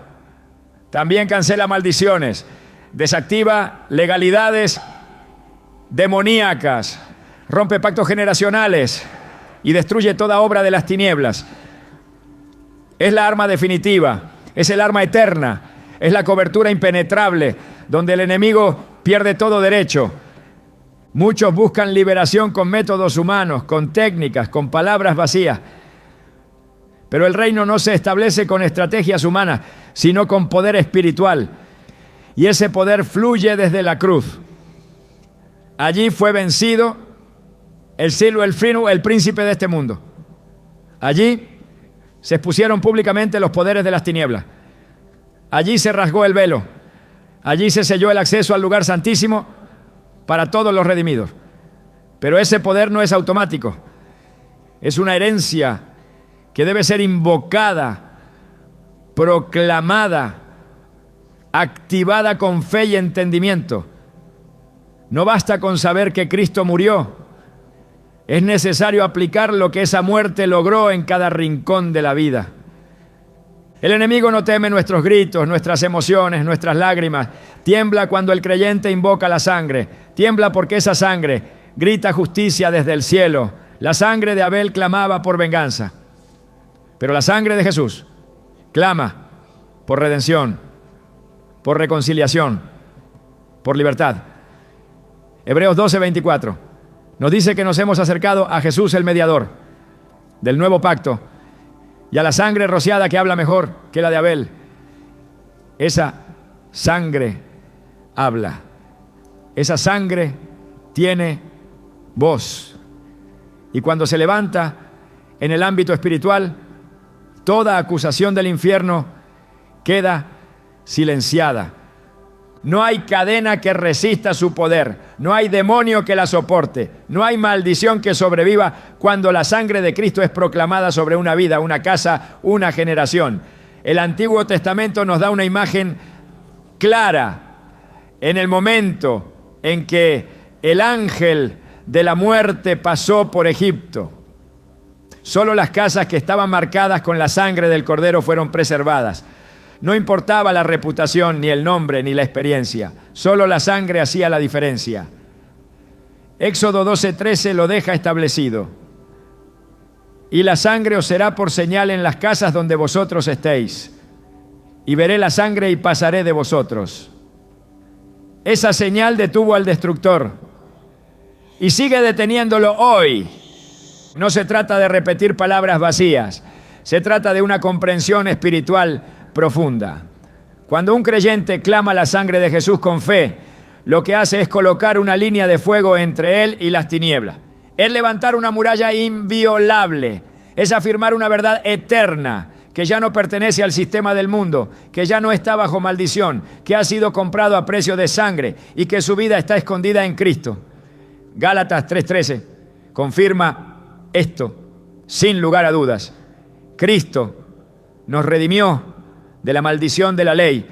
[SPEAKER 1] también cancela maldiciones, desactiva legalidades demoníacas, rompe pactos generacionales y destruye toda obra de las tinieblas. Es la arma definitiva, es el arma eterna, es la cobertura impenetrable donde el enemigo pierde todo derecho. Muchos buscan liberación con métodos humanos, con técnicas, con palabras vacías. Pero el reino no se establece con estrategias humanas, sino con poder espiritual. Y ese poder fluye desde la cruz. Allí fue vencido el príncipe de este mundo. Allí se expusieron públicamente los poderes de las tinieblas. Allí se rasgó el velo. Allí se selló el acceso al lugar santísimo para todos los redimidos. Pero ese poder no es automático. Es una herencia que debe ser invocada, proclamada, activada con fe y entendimiento. No basta con saber que Cristo murió. Es necesario aplicar lo que esa muerte logró en cada rincón de la vida. El enemigo no teme nuestros gritos, nuestras emociones, nuestras lágrimas. Tiembla cuando el creyente invoca la sangre. Tiembla porque esa sangre grita justicia desde el cielo. La sangre de Abel clamaba por venganza. Pero la sangre de Jesús clama por redención, por reconciliación, por libertad. Hebreos 12:24 nos dice que nos hemos acercado a Jesús el mediador del nuevo pacto y a la sangre rociada que habla mejor que la de Abel. Esa sangre habla. Esa sangre tiene voz. Y cuando se levanta en el ámbito espiritual, toda acusación del infierno queda silenciada. No hay cadena que resista su poder, no hay demonio que la soporte, no hay maldición que sobreviva cuando la sangre de Cristo es proclamada sobre una vida, una casa, una generación. El Antiguo Testamento nos da una imagen clara en el momento en que el ángel de la muerte pasó por Egipto. Solo las casas que estaban marcadas con la sangre del Cordero fueron preservadas. No importaba la reputación, ni el nombre, ni la experiencia. Solo la sangre hacía la diferencia. Éxodo 12:13 lo deja establecido. Y la sangre os será por señal en las casas donde vosotros estéis. Y veré la sangre y pasaré de vosotros. Esa señal detuvo al destructor. Y sigue deteniéndolo hoy. No se trata de repetir palabras vacías. Se trata de una comprensión espiritual profunda. Cuando un creyente clama la sangre de Jesús con fe, lo que hace es colocar una línea de fuego entre él y las tinieblas. Es levantar una muralla inviolable. Es afirmar una verdad eterna que ya no pertenece al sistema del mundo, que ya no está bajo maldición, que ha sido comprado a precio de sangre y que su vida está escondida en Cristo. Gálatas 3:13 confirma esto sin lugar a dudas. Cristo nos redimió de la maldición de la ley,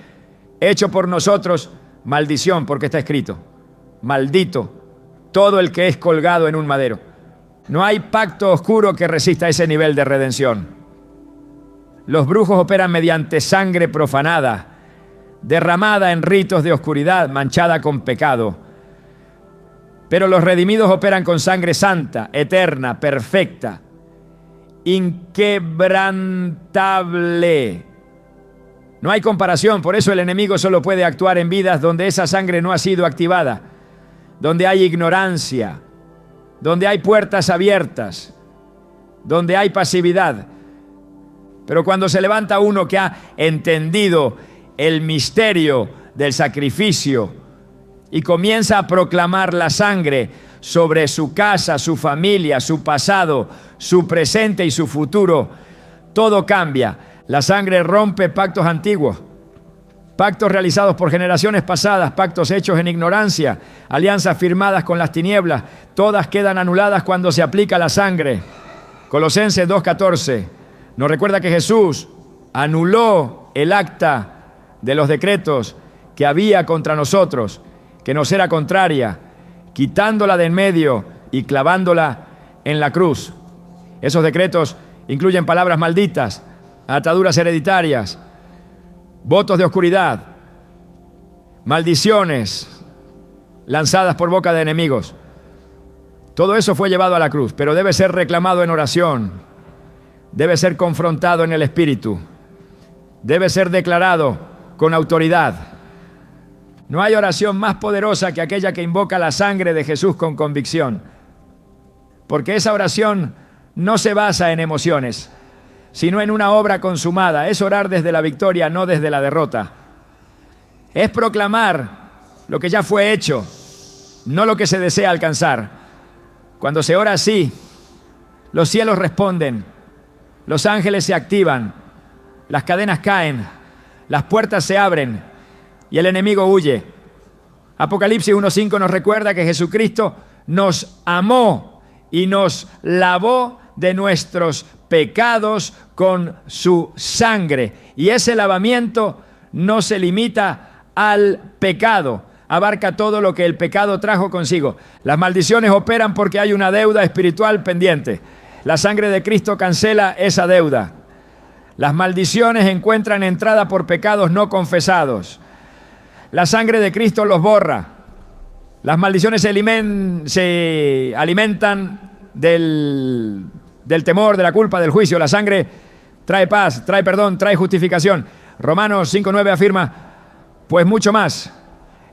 [SPEAKER 1] hecho por nosotros maldición, porque está escrito: maldito todo el que es colgado en un madero. No hay pacto oscuro que resista ese nivel de redención. Los brujos operan mediante sangre profanada, derramada en ritos de oscuridad, manchada con pecado. Pero los redimidos operan con sangre santa, eterna, perfecta, inquebrantable. No hay comparación, por eso el enemigo solo puede actuar en vidas donde esa sangre no ha sido activada, donde hay ignorancia, donde hay puertas abiertas, donde hay pasividad. Pero cuando se levanta uno que ha entendido el misterio del sacrificio y comienza a proclamar la sangre, sobre su casa, su familia, su pasado, su presente y su futuro, todo cambia. La sangre rompe pactos antiguos, pactos realizados por generaciones pasadas, pactos hechos en ignorancia, alianzas firmadas con las tinieblas, todas quedan anuladas cuando se aplica la sangre. Colosenses 2:14 nos recuerda que Jesús anuló el acta de los decretos que había contra nosotros, que nos era contraria, quitándola de en medio y clavándola en la cruz. Esos decretos incluyen palabras malditas, ataduras hereditarias, votos de oscuridad, maldiciones lanzadas por boca de enemigos. Todo eso fue llevado a la cruz, pero debe ser reclamado en oración, debe ser confrontado en el Espíritu, debe ser declarado con autoridad. No hay oración más poderosa que aquella que invoca la sangre de Jesús con convicción, porque esa oración no se basa en emociones, sino en una obra consumada. Es orar desde la victoria, no desde la derrota. Es proclamar lo que ya fue hecho, no lo que se desea alcanzar. Cuando se ora así, los cielos responden, los ángeles se activan, las cadenas caen, las puertas se abren y el enemigo huye. Apocalipsis 1:5 nos recuerda que Jesucristo nos amó y nos lavó de nuestros pecados con su sangre. Y ese lavamiento no se limita al pecado, abarca todo lo que el pecado trajo consigo. Las maldiciones operan porque hay una deuda espiritual pendiente. La sangre de Cristo cancela esa deuda. Las maldiciones encuentran entrada por pecados no confesados. La sangre de Cristo los borra. Las maldiciones se alimentan del temor, de la culpa, del juicio. La sangre trae paz, trae perdón, trae justificación. Romanos 5:9 afirma, pues mucho más,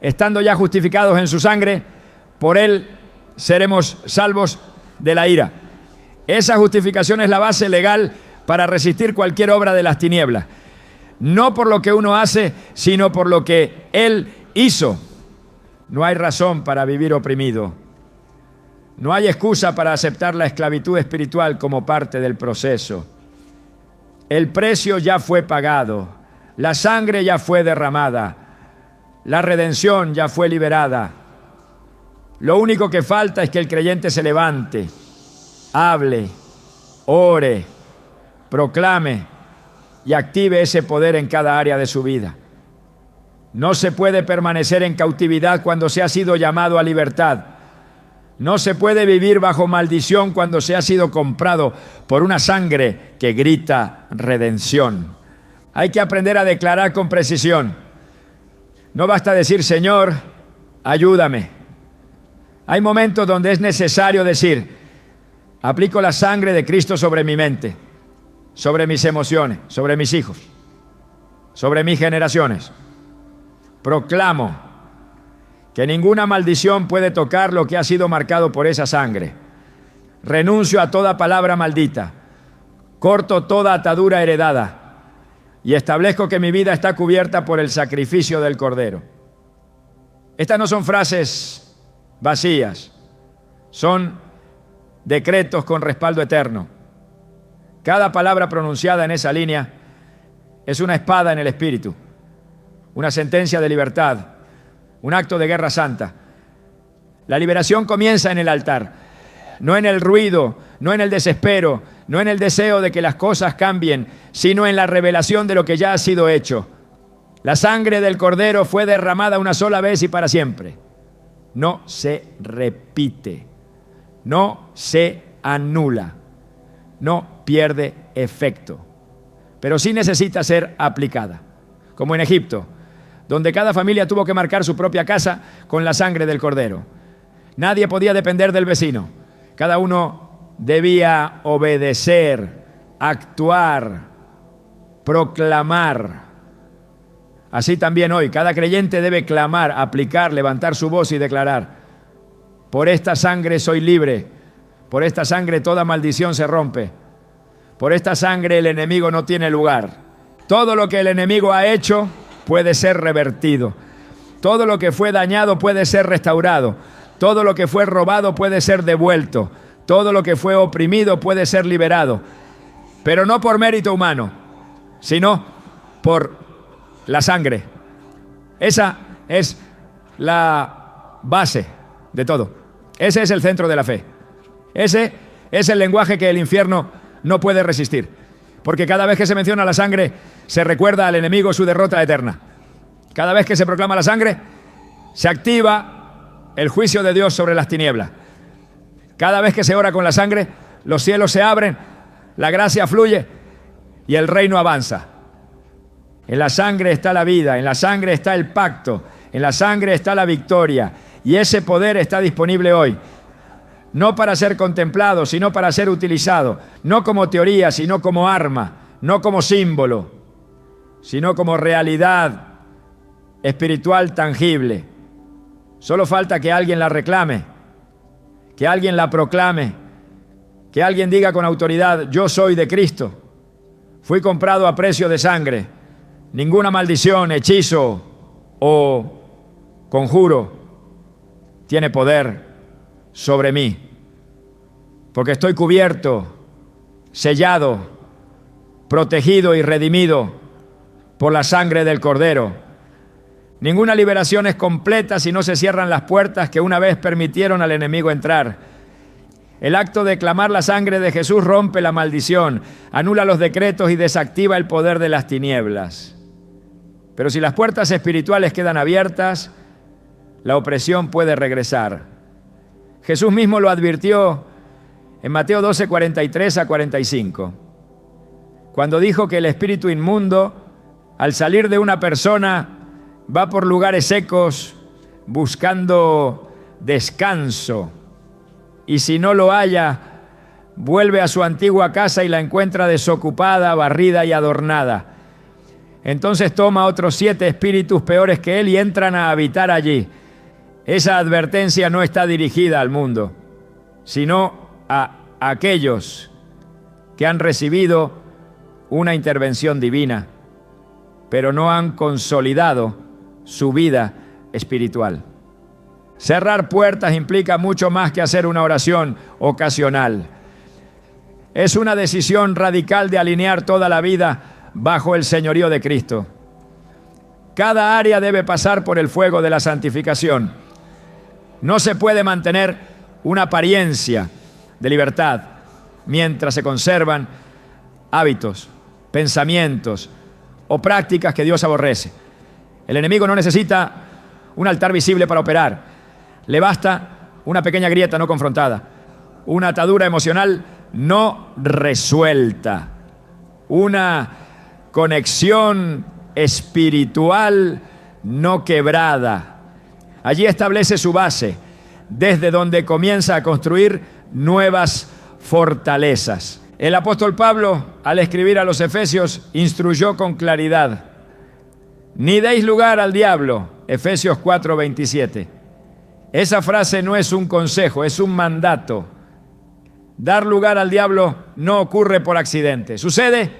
[SPEAKER 1] estando ya justificados en su sangre, por él seremos salvos de la ira. Esa justificación es la base legal para resistir cualquier obra de las tinieblas. No por lo que uno hace, sino por lo que él hizo. No hay razón para vivir oprimido. No hay excusa para aceptar la esclavitud espiritual como parte del proceso. El precio ya fue pagado. La sangre ya fue derramada. La redención ya fue liberada. Lo único que falta es que el creyente se levante, hable, ore, proclame y active ese poder en cada área de su vida. No se puede permanecer en cautividad cuando se ha sido llamado a libertad. No se puede vivir bajo maldición cuando se ha sido comprado por una sangre que grita redención. Hay que aprender a declarar con precisión. No basta decir, Señor, ayúdame. Hay momentos donde es necesario decir, aplico la sangre de Cristo sobre mi mente, sobre mis emociones, sobre mis hijos, sobre mis generaciones. Proclamo que ninguna maldición puede tocar lo que ha sido marcado por esa sangre. Renuncio a toda palabra maldita, corto toda atadura heredada y establezco que mi vida está cubierta por el sacrificio del Cordero. Estas no son frases vacías, son decretos con respaldo eterno. Cada palabra pronunciada en esa línea es una espada en el espíritu, una sentencia de libertad, un acto de guerra santa. La liberación comienza en el altar, no en el ruido, no en el desespero, no en el deseo de que las cosas cambien, sino en la revelación de lo que ya ha sido hecho. La sangre del Cordero fue derramada una sola vez y para siempre. No se repite, no se anula, no pierde efecto, pero sí necesita ser aplicada, como en Egipto, donde cada familia tuvo que marcar su propia casa con la sangre del Cordero. Nadie podía depender del vecino. Cada uno debía obedecer, actuar, proclamar. Así también hoy, cada creyente debe clamar, aplicar, levantar su voz y declarar: por esta sangre soy libre, por esta sangre toda maldición se rompe, por esta sangre el enemigo no tiene lugar. Todo lo que el enemigo ha hecho puede ser revertido. Todo lo que fue dañado puede ser restaurado. Todo lo que fue robado puede ser devuelto. Todo lo que fue oprimido puede ser liberado. Pero no por mérito humano, sino por la sangre. Esa es la base de todo. Ese es el centro de la fe. Ese es el lenguaje que el infierno no puede resistir. Porque cada vez que se menciona la sangre, se recuerda al enemigo su derrota eterna. Cada vez que se proclama la sangre, se activa el juicio de Dios sobre las tinieblas. Cada vez que se ora con la sangre, los cielos se abren, la gracia fluye y el reino avanza. En la sangre está la vida, en la sangre está el pacto, en la sangre está la victoria. Y ese poder está disponible hoy. No para ser contemplado, sino para ser utilizado. No como teoría, sino como arma. No como símbolo, sino como realidad espiritual tangible. Solo falta que alguien la reclame, que alguien la proclame, que alguien diga con autoridad: yo soy de Cristo, fui comprado a precio de sangre, ninguna maldición, hechizo o conjuro tiene poder sobre mí, porque estoy cubierto, sellado, protegido y redimido por la sangre del Cordero. Ninguna liberación es completa si no se cierran las puertas que una vez permitieron al enemigo entrar. El acto de clamar la sangre de Jesús rompe la maldición, anula los decretos y desactiva el poder de las tinieblas. Pero si las puertas espirituales quedan abiertas, la opresión puede regresar. Jesús mismo lo advirtió en Mateo 12, 43 a 45, cuando dijo que el espíritu inmundo, al salir de una persona, va por lugares secos buscando descanso, y si no lo halla, vuelve a su antigua casa y la encuentra desocupada, barrida y adornada. Entonces toma otros 7 espíritus peores que él y entran a habitar allí. Esa advertencia no está dirigida al mundo, sino a aquellos que han recibido una intervención divina, pero no han consolidado su vida espiritual. Cerrar puertas implica mucho más que hacer una oración ocasional. Es una decisión radical de alinear toda la vida bajo el señorío de Cristo. Cada área debe pasar por el fuego de la santificación. No se puede mantener una apariencia de libertad mientras se conservan hábitos, pensamientos o prácticas que Dios aborrece. El enemigo no necesita un altar visible para operar. Le basta una pequeña grieta no confrontada, una atadura emocional no resuelta, una conexión espiritual no quebrada. Allí establece su base, desde donde comienza a construir nuevas fortalezas. El apóstol Pablo, al escribir a los Efesios, instruyó con claridad: ni deis lugar al diablo, Efesios 4:27. Esa frase no es un consejo, es un mandato. Dar lugar al diablo no ocurre por accidente. Sucede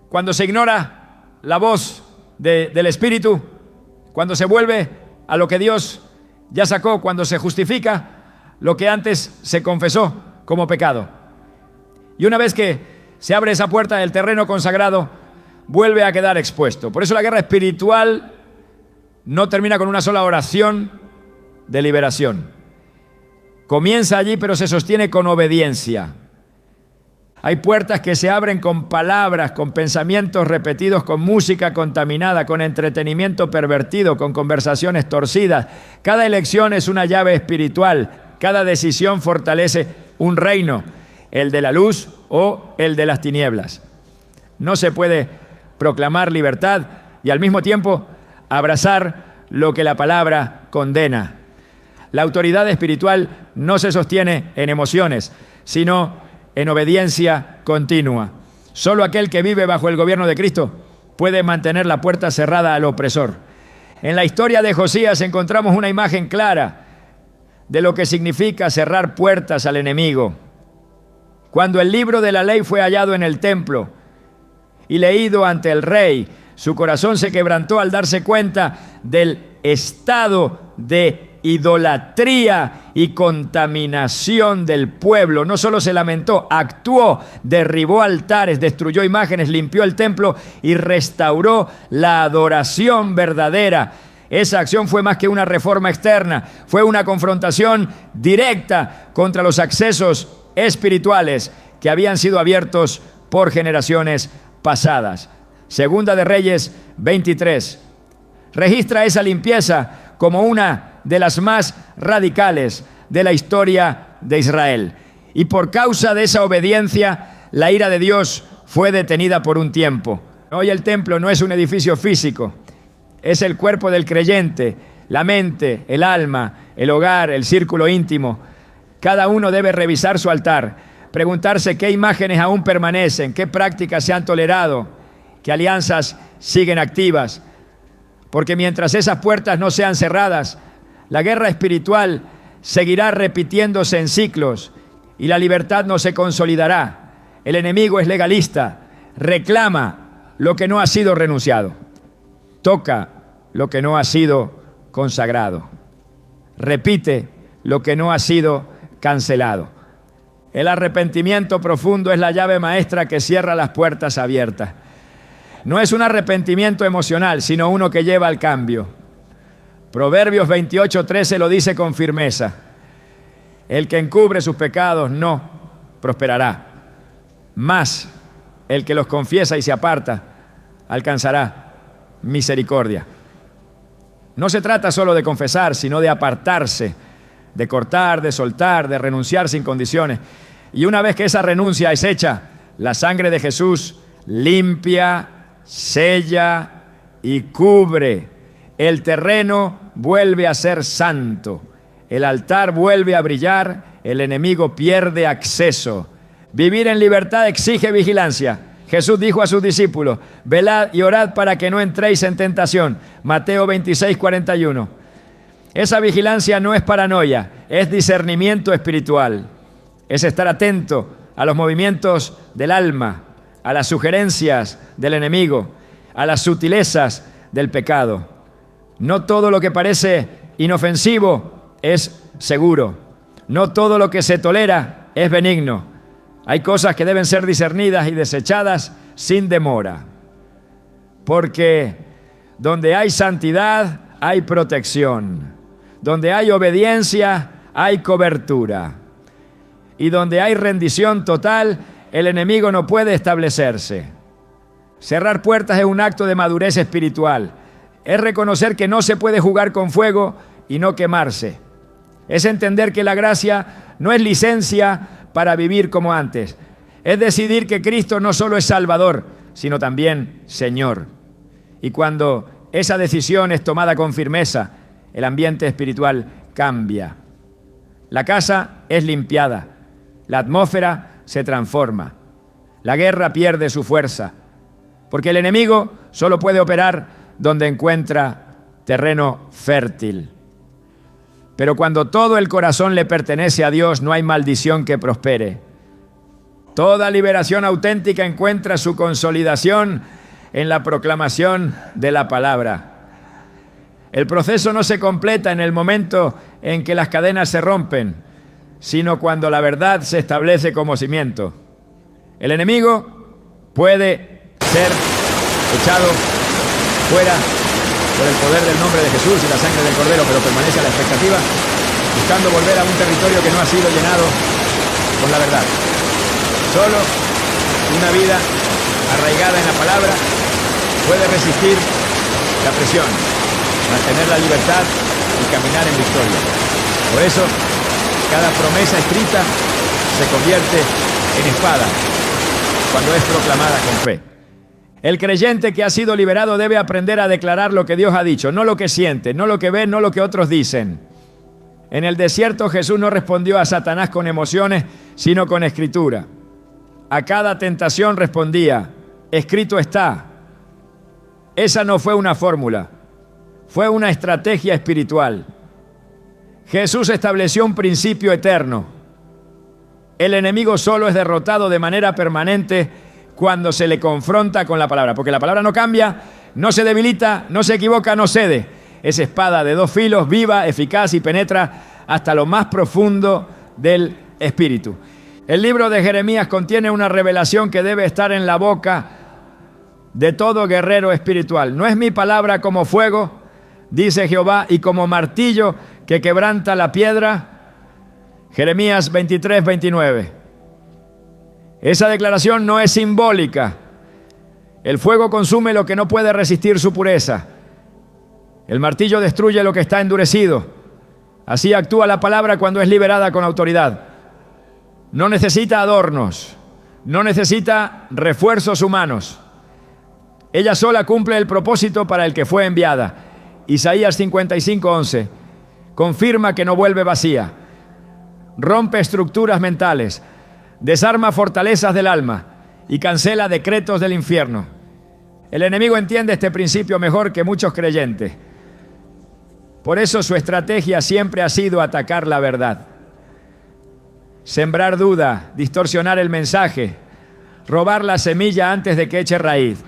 [SPEAKER 1] cuando se ignora la voz del Espíritu, cuando se vuelve a lo que Dios ya sacó, cuando se justifica lo que antes se confesó como pecado. Y una vez que se abre esa puerta del terreno consagrado, vuelve a quedar expuesto. Por eso la guerra espiritual no termina con una sola oración de liberación. Comienza allí, pero se sostiene con obediencia. Hay puertas que se abren con palabras, con pensamientos repetidos, con música contaminada, con entretenimiento pervertido, con conversaciones torcidas. Cada elección es una llave espiritual. Cada decisión fortalece un reino, el de la luz o el de las tinieblas. No se puede proclamar libertad y al mismo tiempo abrazar lo que la palabra condena. La autoridad espiritual no se sostiene en emociones, sino en obediencia continua. Solo aquel que vive bajo el gobierno de Cristo puede mantener la puerta cerrada al opresor. En la historia de Josías encontramos una imagen clara de lo que significa cerrar puertas al enemigo. Cuando el libro de la ley fue hallado en el templo y leído ante el rey, su corazón se quebrantó al darse cuenta del estado de idolatría y contaminación del pueblo. No solo se lamentó, actuó, derribó altares, destruyó imágenes, limpió el templo y restauró la adoración verdadera. Esa acción fue más que una reforma externa, fue una confrontación directa contra los accesos espirituales que habían sido abiertos por generaciones pasadas. Segunda de Reyes 23 registra esa limpieza como una de las más radicales de la historia de Israel. Y por causa de esa obediencia, la ira de Dios fue detenida por un tiempo. Hoy el templo no es un edificio físico, es el cuerpo del creyente, la mente, el alma, el hogar, el círculo íntimo. Cada uno debe revisar su altar, preguntarse qué imágenes aún permanecen, qué prácticas se han tolerado, qué alianzas siguen activas. Porque mientras esas puertas no sean cerradas, la guerra espiritual seguirá repitiéndose en ciclos y la libertad no se consolidará. El enemigo es legalista, reclama lo que no ha sido renunciado, toca lo que no ha sido consagrado, repite lo que no ha sido cancelado. El arrepentimiento profundo es la llave maestra que cierra las puertas abiertas. No es un arrepentimiento emocional, sino uno que lleva al cambio. Proverbios 28:13 lo dice con firmeza: el que encubre sus pecados no prosperará, mas el que los confiesa y se aparta alcanzará misericordia. No se trata solo de confesar, sino de apartarse, de cortar, de soltar, de renunciar sin condiciones. Y una vez que esa renuncia es hecha, la sangre de Jesús limpia, sella y cubre. El terreno vuelve a ser santo, el altar vuelve a brillar, el enemigo pierde acceso. Vivir en libertad exige vigilancia. Jesús dijo a sus discípulos: velad y orad para que no entréis en tentación. Mateo 26:41. Esa vigilancia no es paranoia, es discernimiento espiritual. Es estar atento a los movimientos del alma, a las sugerencias del enemigo, a las sutilezas del pecado. No todo lo que parece inofensivo es seguro. No todo lo que se tolera es benigno. Hay cosas que deben ser discernidas y desechadas sin demora. Porque donde hay santidad, hay protección. Donde hay obediencia, hay cobertura. Y donde hay rendición total, el enemigo no puede establecerse. Cerrar puertas es un acto de madurez espiritual. Es reconocer que no se puede jugar con fuego y no quemarse. Es entender que la gracia no es licencia para vivir como antes. Es decidir que Cristo no solo es Salvador, sino también Señor. Y cuando esa decisión es tomada con firmeza, el ambiente espiritual cambia. La casa es limpiada, la atmósfera se transforma, la guerra pierde su fuerza, porque el enemigo solo puede operar donde encuentra terreno fértil. Pero cuando todo el corazón le pertenece a Dios, no hay maldición que prospere. Toda liberación auténtica encuentra su consolidación en la proclamación de la palabra. El proceso no se completa en el momento en que las cadenas se rompen, sino cuando la verdad se establece como cimiento. El enemigo puede ser echado fuera por el poder del nombre de Jesús y la sangre del Cordero, pero permanece a la expectativa, buscando volver a un territorio que no ha sido llenado con la verdad. Solo una vida arraigada en la palabra puede resistir la presión, mantener la libertad y caminar en victoria. Por eso, cada promesa escrita se convierte en espada cuando es proclamada con fe. El creyente que ha sido liberado debe aprender a declarar lo que Dios ha dicho, no lo que siente, no lo que ve, no lo que otros dicen. En el desierto Jesús no respondió a Satanás con emociones, sino con escritura. A cada tentación respondía: escrito está. Esa no fue una fórmula, fue una estrategia espiritual. Jesús estableció un principio eterno. El enemigo solo es derrotado de manera permanente cuando se le confronta con la palabra, porque la palabra no cambia, no se debilita, no se equivoca, no cede. es espada de dos filos, viva, eficaz y penetra hasta lo más profundo del espíritu. El libro de Jeremías contiene una revelación que debe estar en la boca de todo guerrero espiritual. ¿No es mi palabra como fuego, dice Jehová, y como martillo que quebranta la piedra? Jeremías 23, 29. Esa declaración no es simbólica. El fuego consume lo que no puede resistir su pureza. El martillo destruye lo que está endurecido. Así actúa la palabra cuando es liberada con autoridad. No necesita adornos, no necesita refuerzos humanos. Ella sola cumple el propósito para el que fue enviada. Isaías 55, 11 confirma que no vuelve vacía. Rompe estructuras mentales, desarma fortalezas del alma y cancela decretos del infierno. El enemigo entiende este principio mejor que muchos creyentes. Por eso su estrategia siempre ha sido atacar la verdad, sembrar duda, distorsionar el mensaje, robar la semilla antes de que eche raíz.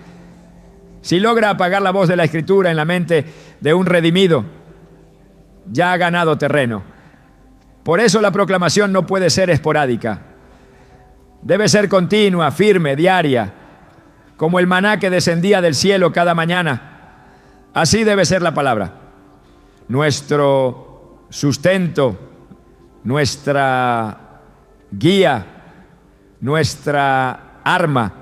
[SPEAKER 1] Si logra apagar la voz de la Escritura en la mente de un redimido, ya ha ganado terreno. Por eso la proclamación no puede ser esporádica. Debe ser continua, firme, diaria, como el maná que descendía del cielo cada mañana. Así debe ser la palabra. Nuestro sustento, nuestra guía, nuestra arma.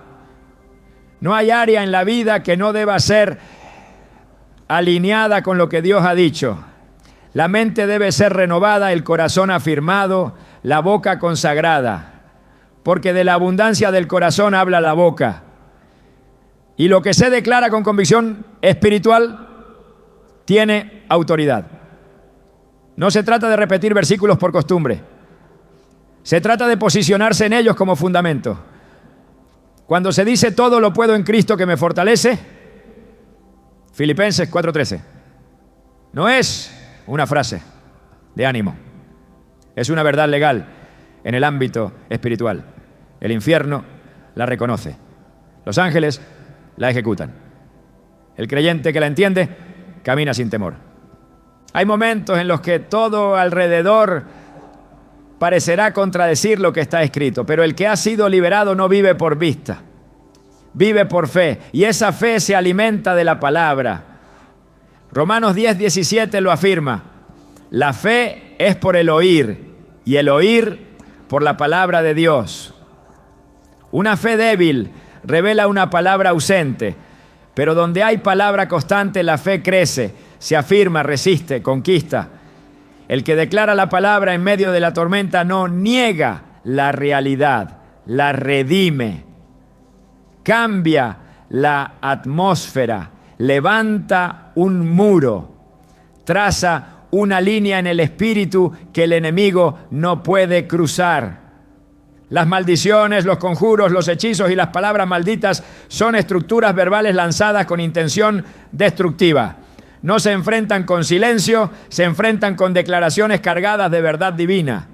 [SPEAKER 1] No hay área en la vida que no deba ser alineada con lo que Dios ha dicho. La mente debe ser renovada, el corazón afirmado, la boca consagrada, porque de la abundancia del corazón habla la boca. Y lo que se declara con convicción espiritual tiene autoridad. No se trata de repetir versículos por costumbre. Se trata de posicionarse en ellos como fundamento. Cuando se dice todo lo puedo en Cristo que me fortalece, Filipenses 4:13, no es una frase de ánimo, es una verdad legal en el ámbito espiritual. El infierno la reconoce, los ángeles la ejecutan. El creyente que la entiende camina sin temor. Hay momentos en los que todo alrededor parecerá contradecir lo que está escrito, pero el que ha sido liberado no vive por vista, vive por fe, y esa fe se alimenta de la palabra. Romanos 10:17 lo afirma: la fe es por el oír, y el oír por la palabra de Dios. Una fe débil revela una palabra ausente, pero donde hay palabra constante, la fe crece, se afirma, resiste, conquista. El que declara la palabra en medio de la tormenta no niega la realidad, la redime, cambia la atmósfera, levanta un muro, traza una línea en el espíritu que el enemigo no puede cruzar. Las maldiciones, los conjuros, los hechizos y las palabras malditas son estructuras verbales lanzadas con intención destructiva. No se enfrentan con silencio, se enfrentan con declaraciones cargadas de verdad divina.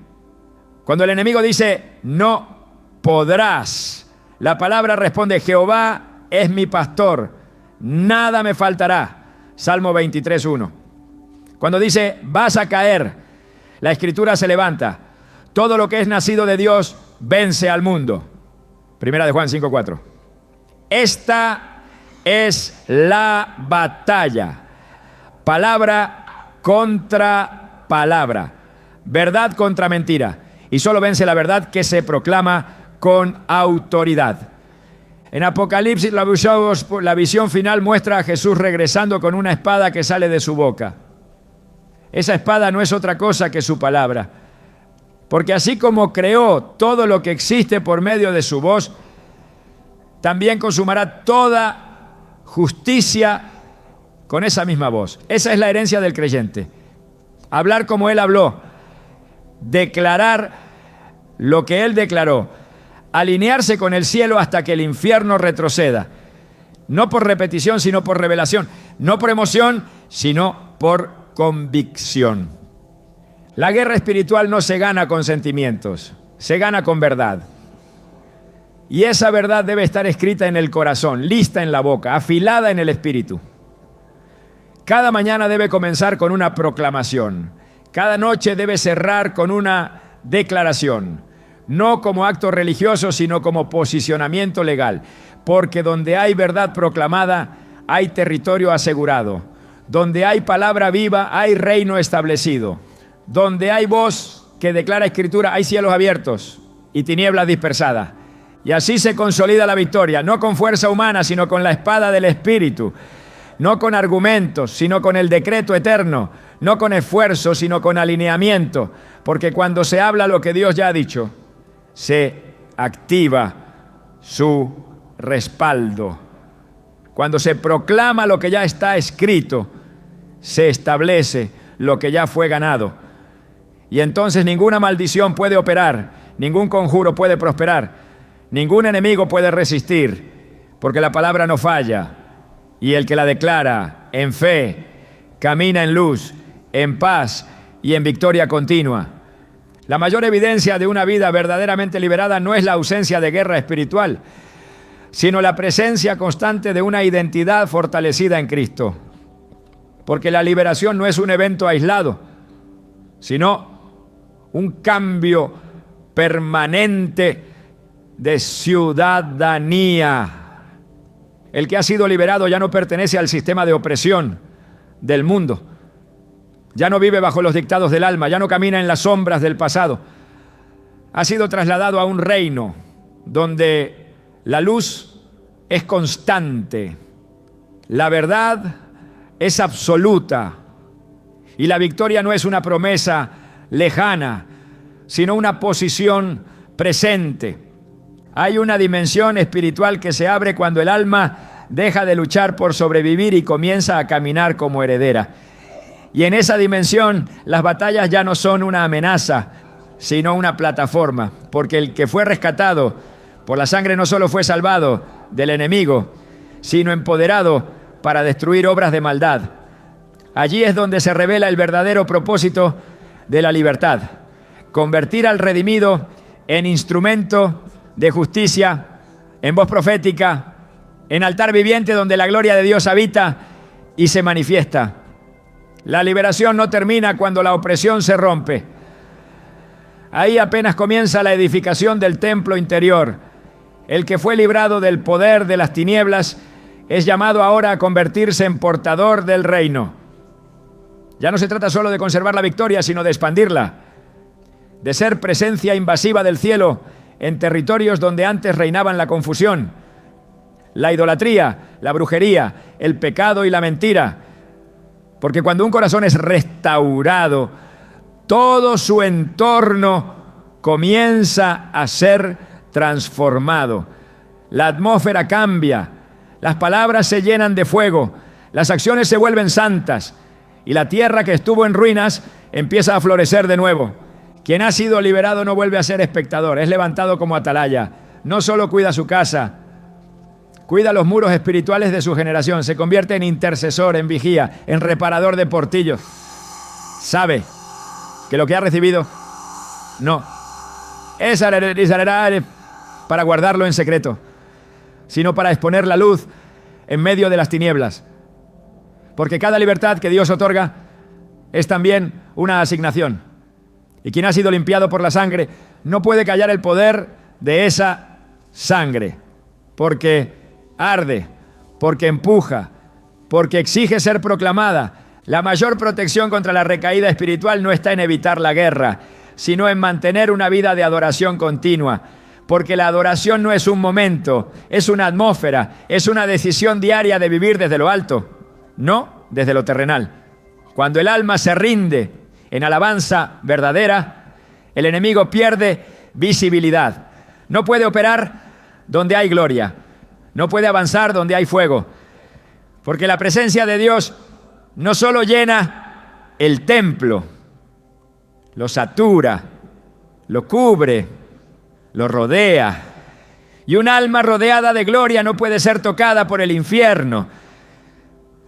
[SPEAKER 1] Cuando el enemigo dice, no podrás, la palabra responde, Jehová es mi pastor, nada me faltará. Salmo 23:1. Cuando dice, vas a caer, la Escritura se levanta. Todo lo que es nacido de Dios vence al mundo. Primera de Juan 5:4. Esta es la batalla. Palabra contra palabra, verdad contra mentira, y solo vence la verdad que se proclama con autoridad. En Apocalipsis la visión final muestra a Jesús regresando con una espada que sale de su boca. Esa espada no es otra cosa que su palabra, porque así como creó todo lo que existe por medio de su voz, también consumará toda justicia con esa misma voz. Esa es la herencia del creyente. Hablar como Él habló, declarar lo que Él declaró, alinearse con el cielo hasta que el infierno retroceda. No por repetición, sino por revelación. No por emoción, sino por convicción. La guerra espiritual no se gana con sentimientos, se gana con verdad. Y esa verdad debe estar escrita en el corazón, lista en la boca, afilada en el espíritu. Cada mañana debe comenzar con una proclamación. Cada noche debe cerrar con una declaración. No como acto religioso, sino como posicionamiento legal. Porque donde hay verdad proclamada, hay territorio asegurado. Donde hay palabra viva, hay reino establecido. Donde hay voz que declara escritura, hay cielos abiertos y tinieblas dispersadas. Y así se consolida la victoria, no con fuerza humana, sino con la espada del Espíritu. No con argumentos, sino con el decreto eterno. No con esfuerzo, sino con alineamiento. Porque cuando se habla lo que Dios ya ha dicho, se activa su respaldo. Cuando se proclama lo que ya está escrito, se establece lo que ya fue ganado. Y entonces ninguna maldición puede operar, ningún conjuro puede prosperar, ningún enemigo puede resistir, porque la palabra no falla. Y el que la declara en fe, camina en luz, en paz y en victoria continua. La mayor evidencia de una vida verdaderamente liberada no es la ausencia de guerra espiritual, sino la presencia constante de una identidad fortalecida en Cristo. Porque la liberación no es un evento aislado, sino un cambio permanente de ciudadanía. El que ha sido liberado ya no pertenece al sistema de opresión del mundo. Ya no vive bajo los dictados del alma, ya no camina en las sombras del pasado. Ha sido trasladado a un reino donde la luz es constante, la verdad es absoluta y la victoria no es una promesa lejana, sino una posición presente. Hay una dimensión espiritual que se abre cuando el alma deja de luchar por sobrevivir y comienza a caminar como heredera. Y en esa dimensión las batallas ya no son una amenaza, sino una plataforma, porque el que fue rescatado por la sangre no solo fue salvado del enemigo, sino empoderado para destruir obras de maldad. Allí es donde se revela el verdadero propósito de la libertad: convertir al redimido en instrumento de justicia, en voz profética, en altar viviente donde la gloria de Dios habita y se manifiesta. La liberación no termina cuando la opresión se rompe. Ahí apenas comienza la edificación del templo interior. El que fue librado del poder de las tinieblas es llamado ahora a convertirse en portador del reino. Ya no se trata solo de conservar la victoria, sino de expandirla, de ser presencia invasiva del cielo en territorios donde antes reinaban la confusión, la idolatría, la brujería, el pecado y la mentira. Porque cuando un corazón es restaurado, todo su entorno comienza a ser transformado. La atmósfera cambia, las palabras se llenan de fuego, las acciones se vuelven santas y la tierra que estuvo en ruinas empieza a florecer de nuevo. Quien ha sido liberado no vuelve a ser espectador, es levantado como atalaya. No solo cuida su casa, cuida los muros espirituales de su generación, se convierte en intercesor, en vigía, en reparador de portillos. Sabe que lo que ha recibido no es para guardarlo en secreto, sino para exponer la luz en medio de las tinieblas. Porque cada libertad que Dios otorga es también una asignación. Y quien ha sido limpiado por la sangre no puede callar el poder de esa sangre, porque arde, porque empuja, porque exige ser proclamada. La mayor protección contra la recaída espiritual no está en evitar la guerra, sino en mantener una vida de adoración continua. Porque la adoración no es un momento, es una atmósfera, es una decisión diaria de vivir desde lo alto, no desde lo terrenal. Cuando el alma se rinde en alabanza verdadera, el enemigo pierde visibilidad. No puede operar donde hay gloria, no puede avanzar donde hay fuego, porque la presencia de Dios no solo llena el templo, lo satura, lo cubre, lo rodea. Y un alma rodeada de gloria no puede ser tocada por el infierno.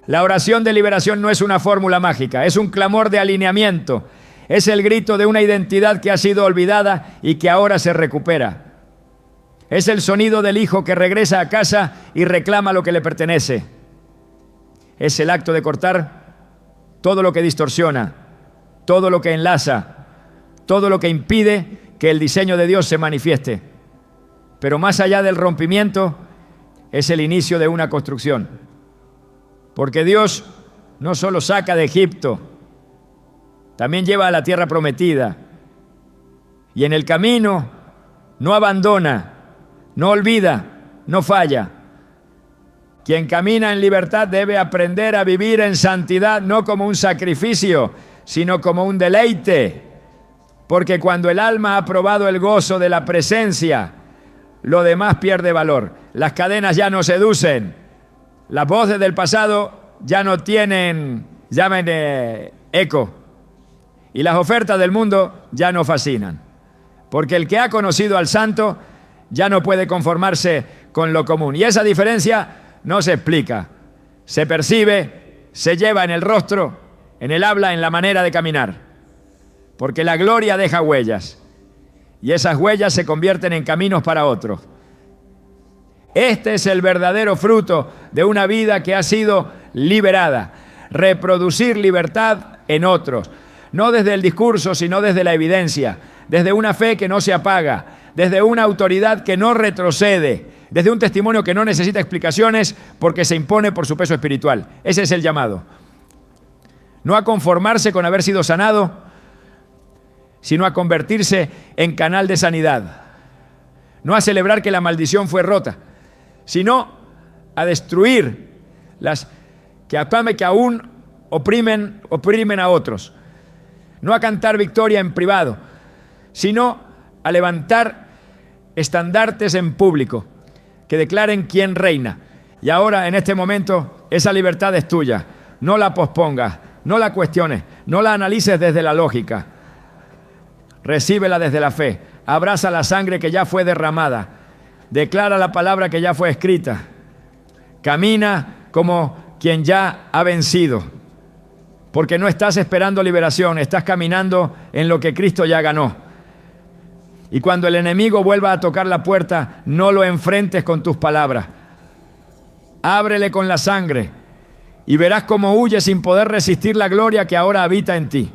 [SPEAKER 1] La oración de liberación no es una fórmula mágica, es un clamor de alineamiento. Es el grito de una identidad que ha sido olvidada y que ahora se recupera. Es el sonido del hijo que regresa a casa y reclama lo que le pertenece. Es el acto de cortar todo lo que distorsiona, todo lo que enlaza, todo lo que impide que el diseño de Dios se manifieste. Pero más allá del rompimiento es el inicio de una construcción. Porque Dios no solo saca de Egipto, también lleva a la tierra prometida. Y en el camino no abandona, no olvida, no falla. Quien camina en libertad debe aprender a vivir en santidad, no como un sacrificio, sino como un deleite. Porque cuando el alma ha probado el gozo de la presencia, lo demás pierde valor. Las cadenas ya no seducen. Las voces del pasado ya no tienen eco. Y las ofertas del mundo ya no fascinan. Porque el que ha conocido al santo ya no puede conformarse con lo común. Y esa diferencia no se explica. Se percibe, se lleva en el rostro, en el habla, en la manera de caminar. Porque la gloria deja huellas. Y esas huellas se convierten en caminos para otros. Este es el verdadero fruto de una vida que ha sido liberada. Reproducir libertad en otros. No desde el discurso, sino desde la evidencia. Desde una fe que no se apaga. Desde una autoridad que no retrocede. Desde un testimonio que no necesita explicaciones porque se impone por su peso espiritual. Ese es el llamado. No a conformarse con haber sido sanado, sino a convertirse en canal de sanidad. No a celebrar que la maldición fue rota, sino a destruir las que aún oprimen a otros. No a cantar victoria en privado, sino a levantar estandartes en público que declaren quién reina. Y ahora, en este momento, esa libertad es tuya. No la pospongas, no la cuestiones, no la analices desde la lógica. Recíbela desde la fe. Abraza la sangre que ya fue derramada. Declara la palabra que ya fue escrita. Camina como quien ya ha vencido. Porque no estás esperando liberación, estás caminando en lo que Cristo ya ganó. Y cuando el enemigo vuelva a tocar la puerta, no lo enfrentes con tus palabras. Ábrele con la sangre y verás cómo huye sin poder resistir la gloria que ahora habita en ti.